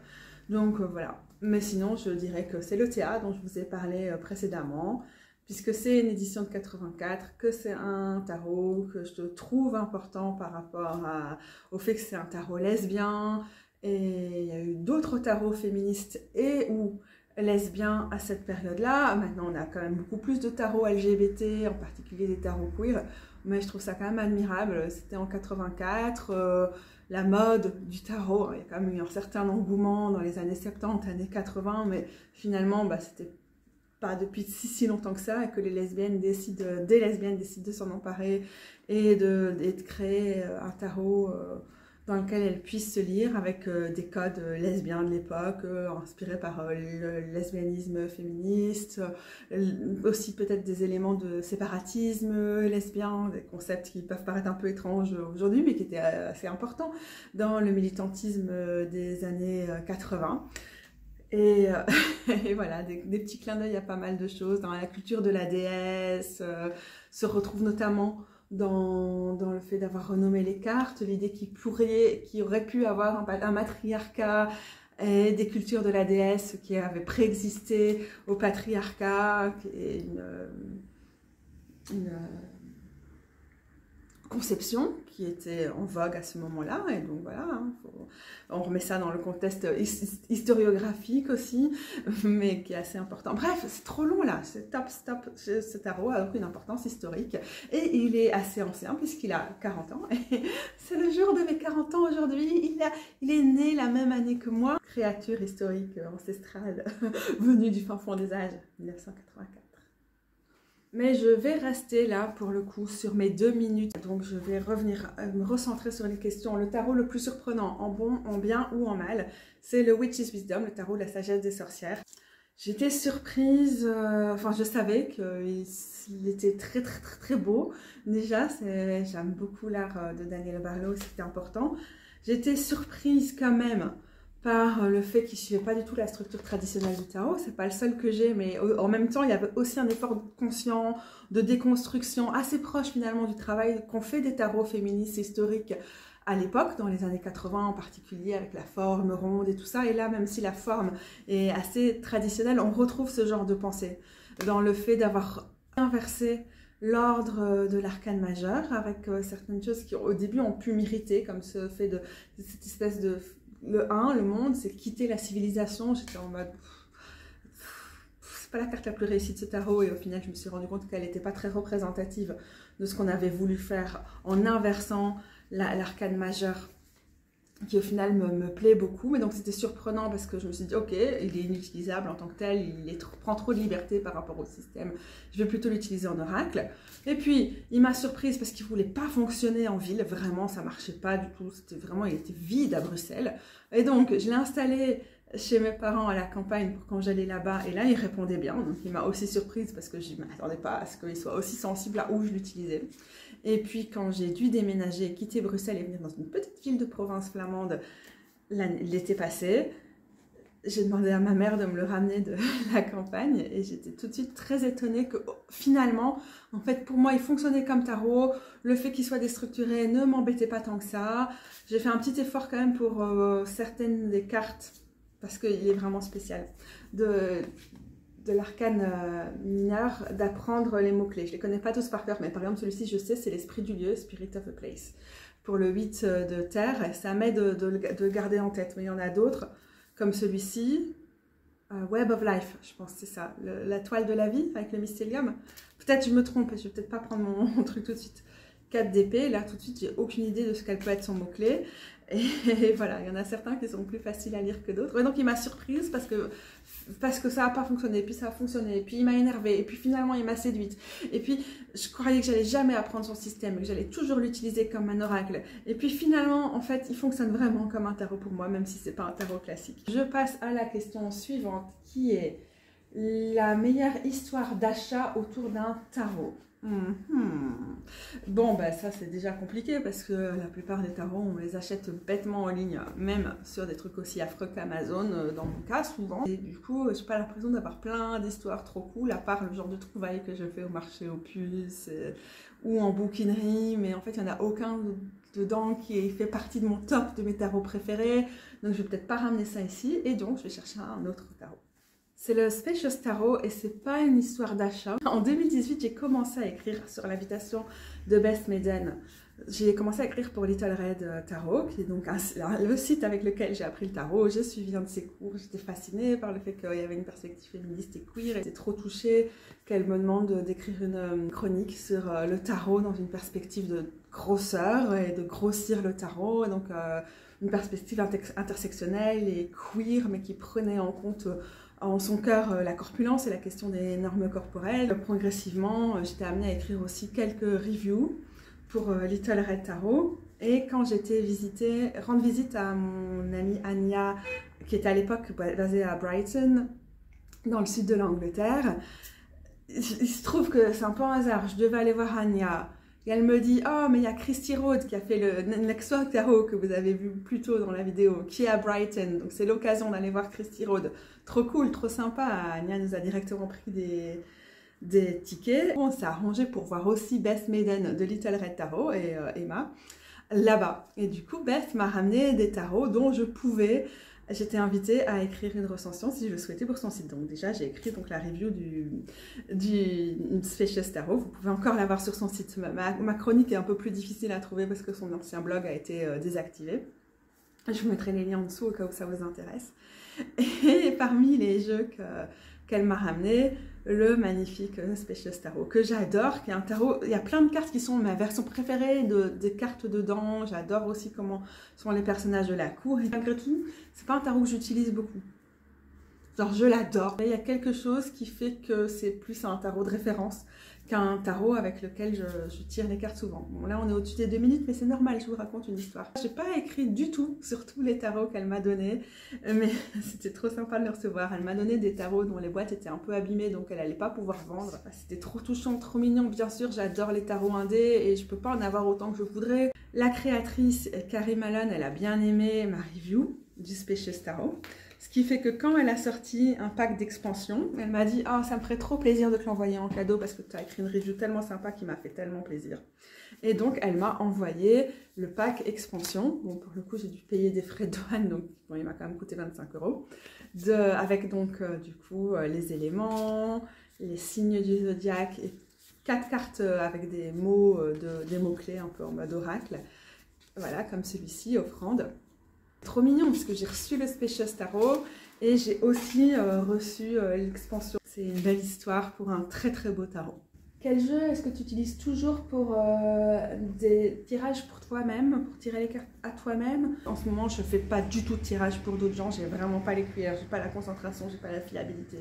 Donc, voilà. Mais sinon, je dirais que c'est le TA dont je vous ai parlé précédemment, puisque c'est une édition de 84, que c'est un tarot que je trouve important par rapport au fait que c'est un tarot lesbien, et il y a eu d'autres tarots féministes et ou lesbiens à cette période-là. Maintenant, on a quand même beaucoup plus de tarots LGBT, en particulier des tarots queer, mais je trouve ça quand même admirable. C'était en 84, la mode du tarot, il y a quand même eu un certain engouement dans les années 70, années 80, mais finalement, c'était pas depuis si longtemps que ça, et que des lesbiennes décident de s'en emparer et de créer un tarot dans lequel elles puissent se lire avec des codes lesbiens de l'époque, inspirés par le lesbianisme féministe, aussi peut-être des éléments de séparatisme lesbien, des concepts qui peuvent paraître un peu étranges aujourd'hui, mais qui étaient assez importants dans le militantisme des années 80. Et voilà, des petits clins d'œil à pas mal de choses. Dans la culture de la déesse, se retrouve notamment dans le fait d'avoir renommé les cartes, l'idée qu'il aurait pu avoir un matriarcat et des cultures de la déesse qui avaient préexisté au patriarcat, qui est une conception qui était en vogue à ce moment-là, et donc voilà, on remet ça dans le contexte historiographique aussi, mais qui est assez important. Bref, c'est trop long là, c'est top, ce tarot a donc une importance historique, et il est assez ancien puisqu'il a 40 ans, et c'est le jour de mes 40 ans aujourd'hui. Il est né la même année que moi, créature historique ancestrale venue du fin fond des âges, 1984. Mais je vais rester là pour le coup sur mes 2 minutes, donc je vais revenir me recentrer sur les questions. Le tarot le plus surprenant, en bon, en bien ou en mal, c'est le Witch's Wisdom, le tarot de la sagesse des sorcières. J'étais surprise, enfin je savais qu'il était très beau. Déjà, j'aime beaucoup l'art de Daniel Barlow, c'était important. J'étais surprise quand même par le fait qu'il ne suivait pas du tout la structure traditionnelle du tarot. C'est pas le seul que j'ai, mais en même temps, il y avait aussi un effort conscient de déconstruction assez proche finalement du travail qu'ont fait des tarots féministes historiques à l'époque, dans les années 80 en particulier, avec la forme ronde et tout ça. Et là, même si la forme est assez traditionnelle, on retrouve ce genre de pensée dans le fait d'avoir inversé l'ordre de l'arcane majeur avec certaines choses qui au début ont pu m'irriter, comme ce fait de cette espèce de... Le monde, c'est quitter la civilisation. J'étais en mode... C'est pas la carte la plus réussie de ce tarot, et au final, je me suis rendu compte qu'elle n'était pas très représentative de ce qu'on avait voulu faire en inversant l'arcane majeur, qui au final me plaît beaucoup. Mais donc c'était surprenant parce que je me suis dit, ok, il est inutilisable en tant que tel, prend trop de liberté par rapport au système, je vais plutôt l'utiliser en oracle. Et puis il m'a surprise parce qu'il ne voulait pas fonctionner en ville, vraiment ça marchait pas du tout, il était vide à Bruxelles. Et donc je l'ai installé chez mes parents à la campagne pour quand j'allais là-bas, et là il répondait bien, donc il m'a aussi surprise parce que je ne m'attendais pas à ce qu'il soit aussi sensible à où je l'utilisais. Et puis quand j'ai dû déménager, quitter Bruxelles et venir dans une petite ville de province flamande l'été passé, j'ai demandé à ma mère de me le ramener de la campagne, et j'étais tout de suite très étonnée que finalement, en fait pour moi il fonctionnait comme tarot, le fait qu'il soit déstructuré ne m'embêtait pas tant que ça. J'ai fait un petit effort quand même pour certaines des cartes, parce qu'il est vraiment spécial, de l'arcane mineur, d'apprendre les mots-clés. Je ne les connais pas tous par cœur, mais par exemple celui-ci je sais, c'est l'esprit du lieu, Spirit of a Place. Pour le 8 de terre, ça m'aide de le garder en tête, mais il y en a d'autres, comme celui-ci, Web of Life, je pense que c'est ça, la toile de la vie avec le mycélium. Peut-être je me trompe, je vais peut-être pas prendre mon truc tout de suite. 4 d'épée, là tout de suite j'ai aucune idée de ce qu'elle peut être son mot-clé. Et voilà, il y en a certains qui sont plus faciles à lire que d'autres. Et donc il m'a surprise parce que ça n'a pas fonctionné, puis ça a fonctionné, puis il m'a énervé, et puis finalement il m'a séduite. Et puis je croyais que j'allais jamais apprendre son système, que j'allais toujours l'utiliser comme un oracle. Et puis finalement, en fait, il fonctionne vraiment comme un tarot pour moi, même si c'est pas un tarot classique. Je passe à la question suivante, qui est la meilleure histoire d'achat autour d'un tarot. Bon, ben ça c'est déjà compliqué parce que la plupart des tarots on les achète bêtement en ligne, même sur des trucs aussi affreux qu'Amazon, dans mon cas souvent. Et du coup, j'ai pas l'impression d'avoir plein d'histoires trop cool, à part le genre de trouvailles que je fais au marché aux puces ou en bouquinerie, mais en fait il n'y en a aucun dedans qui fait partie de mon top de mes tarots préférés, donc je vais peut-être pas ramener ça ici, et donc je vais chercher un autre tarot. C'est le Spacious Tarot et c'est pas une histoire d'achat. En 2018, j'ai commencé à écrire sur l'invitation de Beth Maiden. J'ai commencé à écrire pour Little Red Tarot, qui est donc le site avec lequel j'ai appris le tarot. J'ai suivi un de ses cours, j'étais fascinée par le fait qu'il y avait une perspective féministe et queer. J'étais trop touchée qu'elle me demande d'écrire une chronique sur le tarot dans une perspective de grosseur et de grossir le tarot. Donc une perspective intersectionnelle et queer, mais qui prenait en compte en son cœur la corpulence et la question des normes corporelles. Progressivement, j'étais amenée à écrire aussi quelques reviews pour Little Red Tarot. Et quand j'étais rendre visite à mon amie Anya, qui était à l'époque basée à Brighton, dans le sud de l'Angleterre, il se trouve que c'est un peu un hasard, je devais aller voir Anya. Et elle me dit « Oh, mais il y a Christy Rhodes qui a fait le Next Tarot que vous avez vu plus tôt dans la vidéo, qui est à Brighton. Donc c'est l'occasion d'aller voir Christy Rhodes. Trop cool, trop sympa. » Anya nous a directement pris des tickets. On s'est arrangé pour voir aussi Beth Maiden de Little Red Tarot et Emma là-bas. Et du coup, Beth m'a ramené des tarots dont j'étais invitée à écrire une recension si je le souhaitais pour son site. Donc déjà, j'ai écrit donc la review du Spacious Tarot. Vous pouvez encore la voir sur son site. Ma chronique est un peu plus difficile à trouver parce que son ancien blog a été désactivé. Je vous mettrai les liens en dessous au cas où ça vous intéresse. Et parmi les jeux qu'elle m'a ramené, le magnifique Spacious Tarot, que j'adore, qui est un tarot, il y a plein de cartes qui sont ma version préférée des cartes dedans, j'adore aussi comment sont les personnages de la cour, et malgré tout, c'est pas un tarot que j'utilise beaucoup. Genre, je l'adore. Il y a quelque chose qui fait que c'est plus un tarot de référence qu'un tarot avec lequel je tire les cartes souvent. Bon, là, on est au-dessus des 2 minutes, mais c'est normal, je vous raconte une histoire. J'ai pas écrit du tout sur tous les tarots qu'elle m'a donnés, mais c'était trop sympa de le recevoir. Elle m'a donné des tarots dont les boîtes étaient un peu abîmées, donc elle allait pas pouvoir vendre. C'était trop touchant, trop mignon. Bien sûr, j'adore les tarots indés et je peux pas en avoir autant que je voudrais. La créatrice, Carrie Malone, elle a bien aimé ma review du Spacious Tarot. Ce qui fait que quand elle a sorti un pack d'expansion, elle m'a dit « Ah, ça me ferait trop plaisir de te l'envoyer en cadeau parce que tu as écrit une review tellement sympa qui m'a fait tellement plaisir. » Et donc, elle m'a envoyé le pack expansion. Bon, pour le coup, j'ai dû payer des frais de douane, donc bon, il m'a quand même coûté 25 €. Avec donc, du coup, les éléments, les signes du zodiaque et 4 cartes avec des mots, des mots-clés un peu en mode oracle. Voilà, comme celui-ci, offrande. Trop mignon parce que j'ai reçu le Spacious Tarot et j'ai aussi reçu l'expansion. C'est une belle histoire pour un très très beau tarot. Quel jeu est-ce que tu utilises toujours pour des tirages pour toi-même, pour tirer les cartes à toi-même? En ce moment, je ne fais pas du tout de tirage pour d'autres gens, j'ai vraiment pas les cuillères, j'ai pas la concentration, j'ai pas la fiabilité.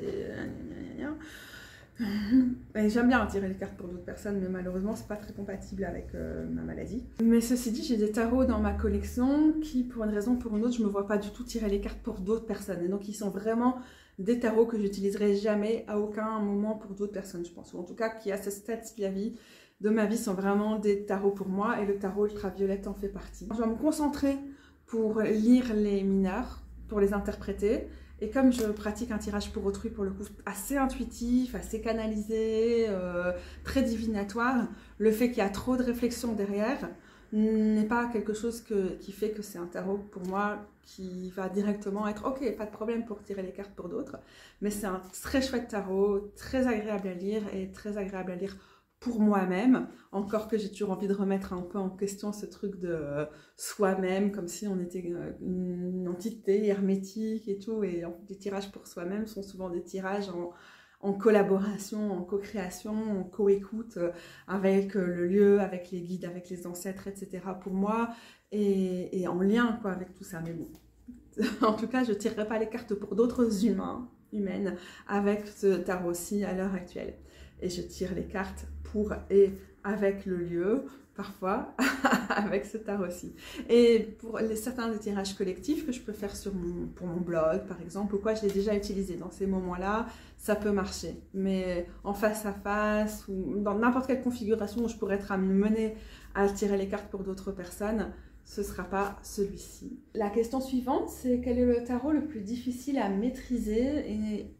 J'aime bien tirer les cartes pour d'autres personnes, mais malheureusement, c'est pas très compatible avec ma maladie. Mais ceci dit, j'ai des tarots dans ma collection qui, pour une raison ou pour une autre, je me vois pas du tout tirer les cartes pour d'autres personnes. Et donc, ils sont vraiment des tarots que j'utiliserai jamais à aucun moment pour d'autres personnes, je pense. Ou en tout cas, qui à ce stade de ma vie sont vraiment des tarots pour moi. Et le tarot ultraviolette en fait partie. Je vais me concentrer pour lire les mineurs, pour les interpréter. Et comme je pratique un tirage pour autrui, pour le coup, assez intuitif, assez canalisé, très divinatoire, le fait qu'il y a trop de réflexion derrière n'est pas quelque chose qui fait que c'est un tarot pour moi qui va directement être « Ok, pas de problème pour tirer les cartes pour d'autres », mais c'est un très chouette tarot, très agréable à lire et très agréable à lire pour moi-même, encore que j'ai toujours envie de remettre un peu en question ce truc de soi-même, comme si on était une entité hermétique et tout, et les tirages pour soi-même sont souvent des tirages en collaboration, en co-création, en co-écoute avec le lieu, avec les guides, avec les ancêtres, etc. pour moi, et en lien quoi, avec tout ça, mais bon. En tout cas, je ne tirerai pas les cartes pour d'autres humaines avec ce tarot-ci à l'heure actuelle. Et je tire les cartes pour et avec le lieu, parfois avec ce tarot-ci. Et pour certains des tirages collectifs que je peux faire pour mon blog, par exemple, ou quoi, je l'ai déjà utilisé. Dans ces moments-là, ça peut marcher. Mais en face à face, ou dans n'importe quelle configuration où je pourrais être amenée à tirer les cartes pour d'autres personnes, ce ne sera pas celui-ci. La question suivante, c'est quel est le tarot le plus difficile à maîtriser? Et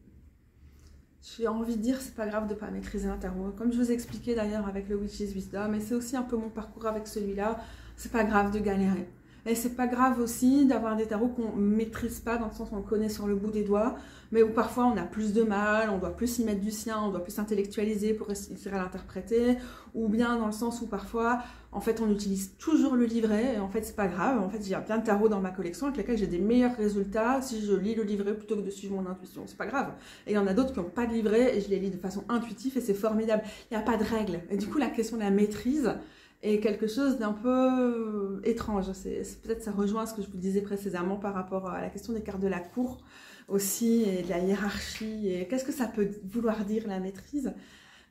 j'ai envie de dire, c'est pas grave de ne pas maîtriser un tarot. Comme je vous ai expliqué d'ailleurs avec le Witch's Wisdom, et c'est aussi un peu mon parcours avec celui-là, c'est pas grave de galérer. Et c'est pas grave aussi d'avoir des tarots qu'on maîtrise pas, dans le sens où on connaît sur le bout des doigts, mais où parfois on a plus de mal, on doit plus y mettre du sien, on doit plus intellectualiser pour réussir à l'interpréter, ou bien dans le sens où parfois, en fait, on utilise toujours le livret, et en fait, c'est pas grave. En fait, j'ai plein de tarots dans ma collection avec lesquels j'ai des meilleurs résultats si je lis le livret plutôt que de suivre mon intuition. C'est pas grave. Et il y en a d'autres qui n'ont pas de livret, et je les lis de façon intuitive, et c'est formidable. Il n'y a pas de règles. Et du coup, la question de la maîtrise est quelque chose d'un peu étrange. Peut-être ça rejoint ce que je vous disais précédemment par rapport à la question des cartes de la cour aussi, et de la hiérarchie, et qu'est-ce que ça peut vouloir dire la maîtrise.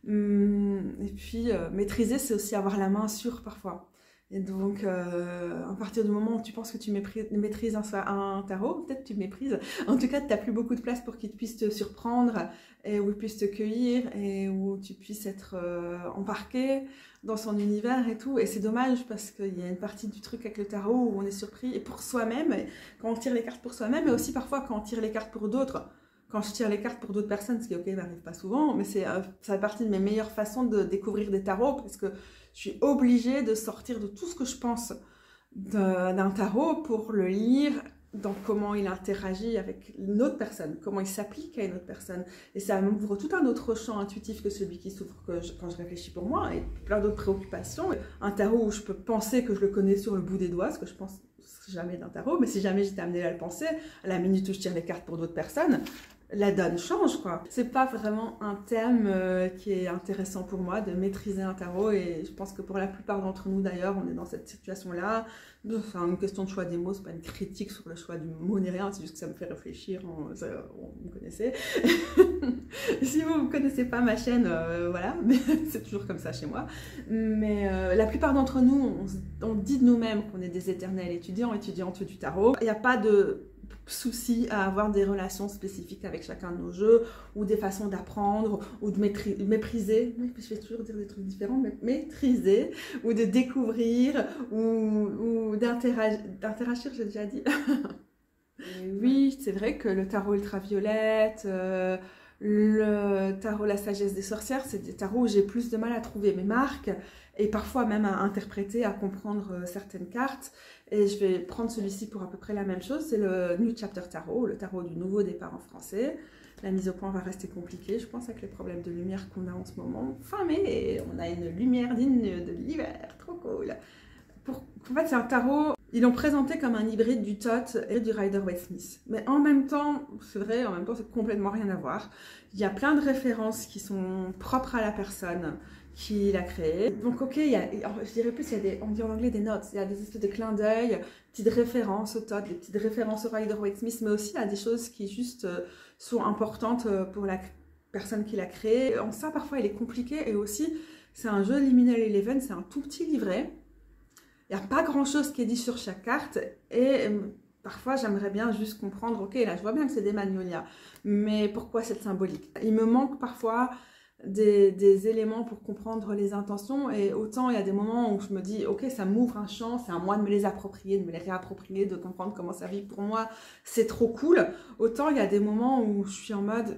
Et puis maîtriser, c'est aussi avoir la main sûre parfois. Et donc, à partir du moment où tu penses que tu maîtrises un tarot, peut-être tu méprises. En tout cas, tu n'as plus beaucoup de place pour qu'il puisse te surprendre, et où il puisse te cueillir, et où tu puisses être embarqué dans son univers et tout. Et c'est dommage parce qu'il y a une partie du truc avec le tarot où on est surpris, et pour soi-même, quand on tire les cartes pour soi-même, mais aussi parfois quand on tire les cartes pour d'autres. Quand je tire les cartes pour d'autres personnes, ce qui, ok, n'arrive pas souvent, mais ça fait partie de mes meilleures façons de découvrir des tarots, parce que je suis obligée de sortir de tout ce que je pense d'un tarot pour le lire dans comment il interagit avec une autre personne, comment il s'applique à une autre personne. Et ça m'ouvre tout un autre champ intuitif que celui qui s'ouvre quand je réfléchis pour moi, et plein d'autres préoccupations. Un tarot où je peux penser que je le connais sur le bout des doigts, ce que je pense jamais d'un tarot, mais si jamais j'étais amenée à le penser, à la minute où je tire les cartes pour d'autres personnes, la donne change, quoi. C'est pas vraiment un thème qui est intéressant pour moi, de maîtriser un tarot, et je pense que pour la plupart d'entre nous d'ailleurs, on est dans cette situation-là. Enfin, une question de choix des mots, c'est pas une critique sur le choix du mot ni rien, c'est juste que ça me fait réfléchir, vous me connaissez. Si vous ne connaissez pas ma chaîne, voilà, mais c'est toujours comme ça chez moi. Mais la plupart d'entre nous, on dit de nous-mêmes qu'on est des éternels étudiantes du tarot. Il n'y a pas de souci à avoir des relations spécifiques avec chacun de nos jeux, ou des façons d'apprendre, ou de mépriser, je vais toujours dire des trucs différents, mais maîtriser, ou de découvrir, ou d'interagir, j'ai déjà dit. Et oui, c'est vrai que le tarot ultraviolette, le tarot la sagesse des sorcières, c'est des tarots où j'ai plus de mal à trouver mes marques, et parfois même à interpréter, à comprendre certaines cartes. Et je vais prendre celui-ci pour à peu près la même chose, c'est le New Chapter Tarot, le tarot du nouveau départ en français. La mise au point va rester compliquée, je pense, avec les problèmes de lumière qu'on a en ce moment. Fin mai, on a une lumière digne de l'hiver, trop cool. En fait, c'est un tarot, ils l'ont présenté comme un hybride du Thoth et du Rider-Waite-Smith. Mais en même temps, c'est vrai, en même temps, c'est complètement rien à voir. Il y a plein de références qui sont propres à la personne qui l'a créé. Donc ok, je dirais plus, on dit en anglais des notes, il y a des espèces de clins d'œil, petites références au Thoth, des petites références au Rider-Waite-Smith, mais aussi à des choses qui juste sont importantes pour la personne qui l'a créé. En ça, parfois, il est compliqué, et aussi, c'est un jeu Liminal Eleven, c'est un tout petit livret. Il n'y a pas grand-chose qui est dit sur chaque carte, et parfois, j'aimerais bien juste comprendre, ok, là, je vois bien que c'est des magnolias, mais pourquoi cette symbolique? Il me manque parfois des éléments pour comprendre les intentions, et autant il y a des moments où je me dis, ok, ça m'ouvre un champ, c'est à moi de me les approprier, de me les réapproprier, de comprendre comment ça vit pour moi, c'est trop cool. Autant il y a des moments où je suis en mode...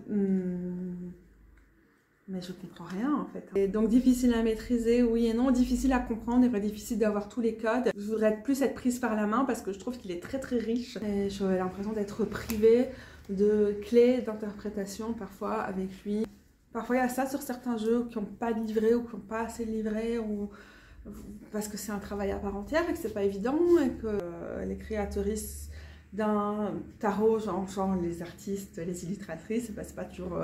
mais je comprends rien en fait. Et donc difficile à maîtriser, oui et non, difficile à comprendre, et difficile d'avoir tous les codes. Je voudrais plus être prise par la main parce que je trouve qu'il est très très riche, et j'ai l'impression d'être privée de clés d'interprétation parfois avec lui. Parfois il y a ça sur certains jeux qui n'ont pas de livret, ou qui n'ont pas assez de livret, ou parce que c'est un travail à part entière et que c'est pas évident, et que les créatrices d'un tarot, genre les artistes, les illustratrices, c'est pas toujours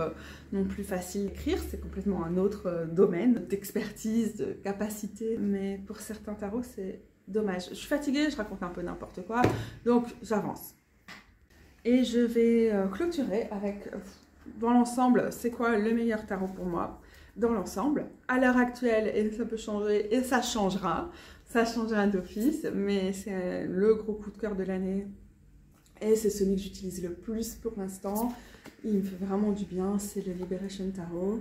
non plus facile d'écrire, c'est complètement un autre domaine d'expertise, de capacité, mais pour certains tarots c'est dommage. Je suis fatiguée, je raconte un peu n'importe quoi, donc j'avance. Et je vais clôturer avec, dans l'ensemble, c'est quoi le meilleur tarot pour moi, dans l'ensemble, à l'heure actuelle, et ça peut changer, et ça changera d'office, mais c'est le gros coup de cœur de l'année. Et c'est celui que j'utilise le plus pour l'instant. Il me fait vraiment du bien, c'est le Liberation Tarot.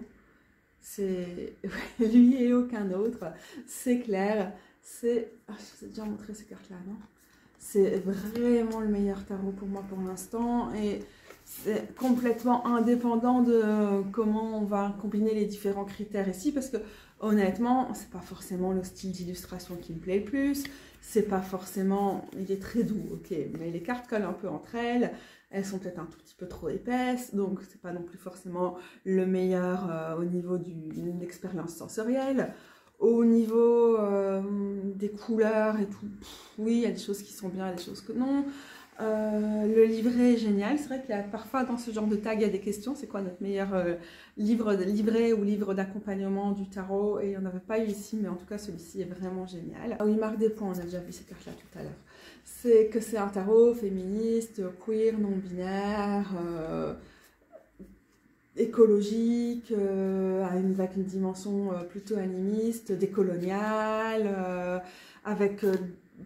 C'est lui et aucun autre. C'est clair. C'est... Ah, je vous ai déjà montré ces cartes-là, non? C'est vraiment le meilleur tarot pour moi pour l'instant. Et c'est complètement indépendant de comment on va combiner les différents critères ici, parce que honnêtement, c'est pas forcément le style d'illustration qui me plaît le plus, c'est pas forcément, il est très doux, ok, mais les cartes collent un peu entre elles, elles sont peut-être un tout petit peu trop épaisses, donc c'est pas non plus forcément le meilleur au niveau de l'expérience sensorielle. Au niveau des couleurs et tout, oui, il y a des choses qui sont bien, des choses que non. Le livret est génial. C'est vrai qu'il y a parfois dans ce genre de tag, il y a des questions. C'est quoi notre meilleur livret ou livre d'accompagnement du tarot? Et il n'y en avait pas eu ici, mais en tout cas, celui-ci est vraiment génial. Ah oui, il marque des points, on a déjà vu cette carte-là tout à l'heure. C'est que c'est un tarot féministe, queer, non-binaire, écologique, avec une dimension plutôt animiste, décoloniale, avec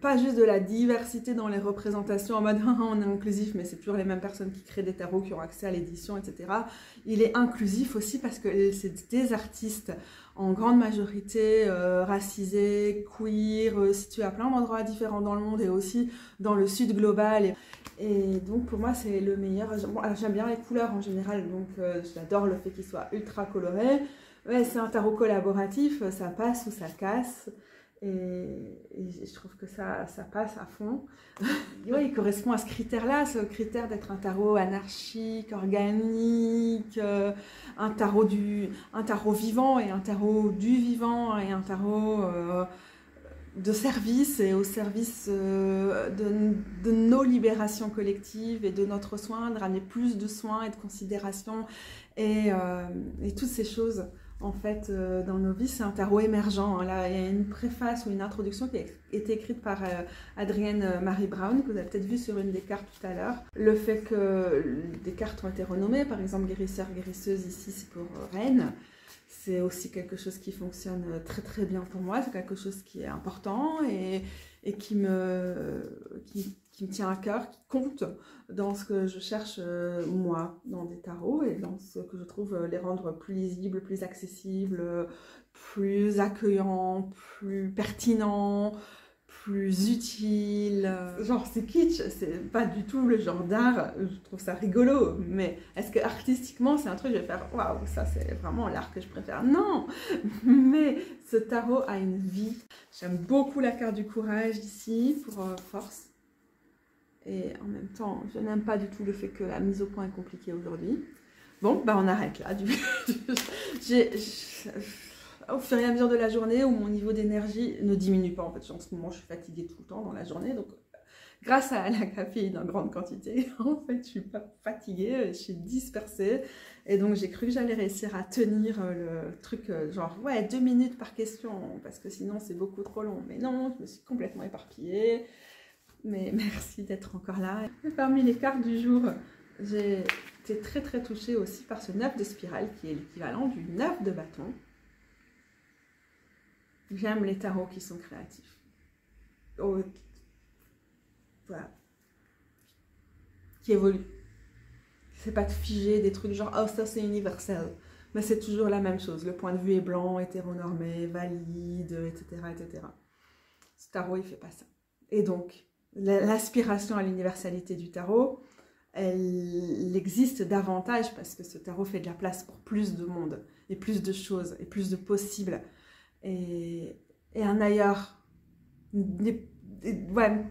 pas juste de la diversité dans les représentations en mode on est inclusif, mais c'est toujours les mêmes personnes qui créent des tarots, qui ont accès à l'édition, etc. Il est inclusif aussi parce que c'est des artistes en grande majorité racisés, queer, situés à plein d'endroits différents dans le monde et aussi dans le sud global. Et donc pour moi c'est le meilleur. Bon, j'aime bien les couleurs en général, donc j'adore le fait qu'il soit ultra coloré. Ouais, c'est un tarot collaboratif, ça passe ou ça casse. Et je trouve que ça passe à fond. Ouais, il correspond à ce critère-là, ce critère d'être un tarot anarchique, organique, un tarot vivant et un tarot du vivant et un tarot de service et au service de nos libérations collectives et de notre soin, de ramener plus de soins et de considération et toutes ces choses. En fait, dans nos vies, c'est un tarot émergent. Hein. Là, il y a une préface ou une introduction qui a été écrite par Adrienne Marie Brown, que vous avez peut-être vu sur une des cartes tout à l'heure. Le fait que des cartes ont été renommées, par exemple guérisseur, guérisseuse, ici c'est pour Reine. C'est aussi quelque chose qui fonctionne très très bien pour moi. C'est quelque chose qui est important et qui me tient à cœur, qui compte dans ce que je cherche moi, dans des tarots et dans ce que je trouve les rendre plus lisibles, plus accessibles, plus accueillants, plus pertinents, plus utiles. Genre c'est kitsch, c'est pas du tout le genre d'art, je trouve ça rigolo, mais est-ce que artistiquement c'est un truc que je vais faire waouh, ça c'est vraiment l'art que je préfère? Non, mais ce tarot a une vie. J'aime beaucoup la carte du courage ici pour force. Et en même temps, je n'aime pas du tout le fait que la mise au point est compliquée aujourd'hui. Bon, bah on arrête là. Au fur et à mesure de la journée, où mon niveau d'énergie ne diminue pas. En fait, en ce moment, je suis fatiguée tout le temps dans la journée. Donc, grâce à la caféine en grande quantité, en fait, je suis pas fatiguée, je suis dispersée. Et donc, j'ai cru que j'allais réussir à tenir le truc, genre, ouais, 2 minutes par question, parce que sinon, c'est beaucoup trop long. Mais non, je me suis complètement éparpillée. Mais merci d'être encore là. Et parmi les cartes du jour, j'ai été très très touchée aussi par ce 9 de spirale qui est l'équivalent du 9 de bâton. J'aime les tarots qui sont créatifs. Oh, voilà. Qui évoluent. C'est pas de figer des trucs genre oh ça c'est universel. Mais c'est toujours la même chose. Le point de vue est blanc, hétéronormé, valide, etc. etc. Ce tarot il fait pas ça. Et donc l'aspiration à l'universalité du tarot, elle existe davantage parce que ce tarot fait de la place pour plus de monde, et plus de choses, et plus de possibles, et un ailleurs. Ouais.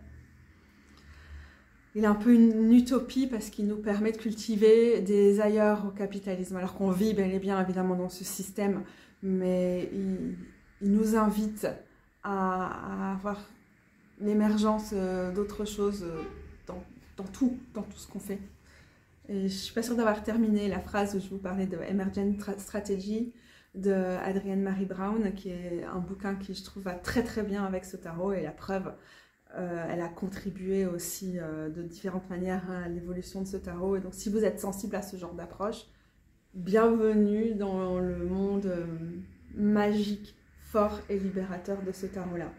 Il est un peu une utopie parce qu'il nous permet de cultiver des ailleurs au capitalisme, alors qu'on vit bel et bien évidemment dans ce système, mais il nous invite à avoir l'émergence d'autres choses dans tout ce qu'on fait. Et je ne suis pas sûre d'avoir terminé la phrase où je vous parlais de Emergent Strategy de Adrienne Marie Brown, qui est un bouquin qui je trouve va très très bien avec ce tarot, et la preuve, elle a contribué aussi de différentes manières à l'évolution de ce tarot. Et donc si vous êtes sensible à ce genre d'approche, bienvenue dans le monde magique, fort et libérateur de ce tarot-là.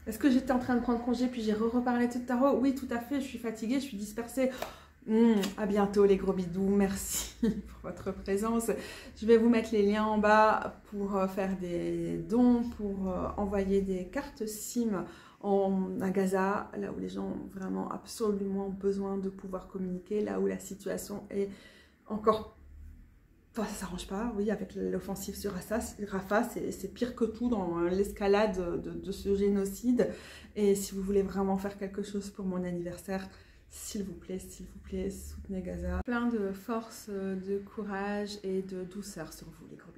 Est-ce que j'étais en train de prendre congé puis j'ai reparlé de ce tarot? Oui, tout à fait, je suis fatiguée, je suis dispersée. À bientôt les gros bidous, merci pour votre présence. Je vais vous mettre les liens en bas pour faire des dons, pour envoyer des cartes SIM à Gaza, là où les gens ont vraiment absolument besoin de pouvoir communiquer, là où la situation est encore... Enfin, ça ne s'arrange pas, oui, avec l'offensive sur Rafah, c'est pire que tout dans l'escalade de ce génocide. Et si vous voulez vraiment faire quelque chose pour mon anniversaire, s'il vous plaît, soutenez Gaza. Plein de force, de courage et de douceur sur vous, les gros bisous.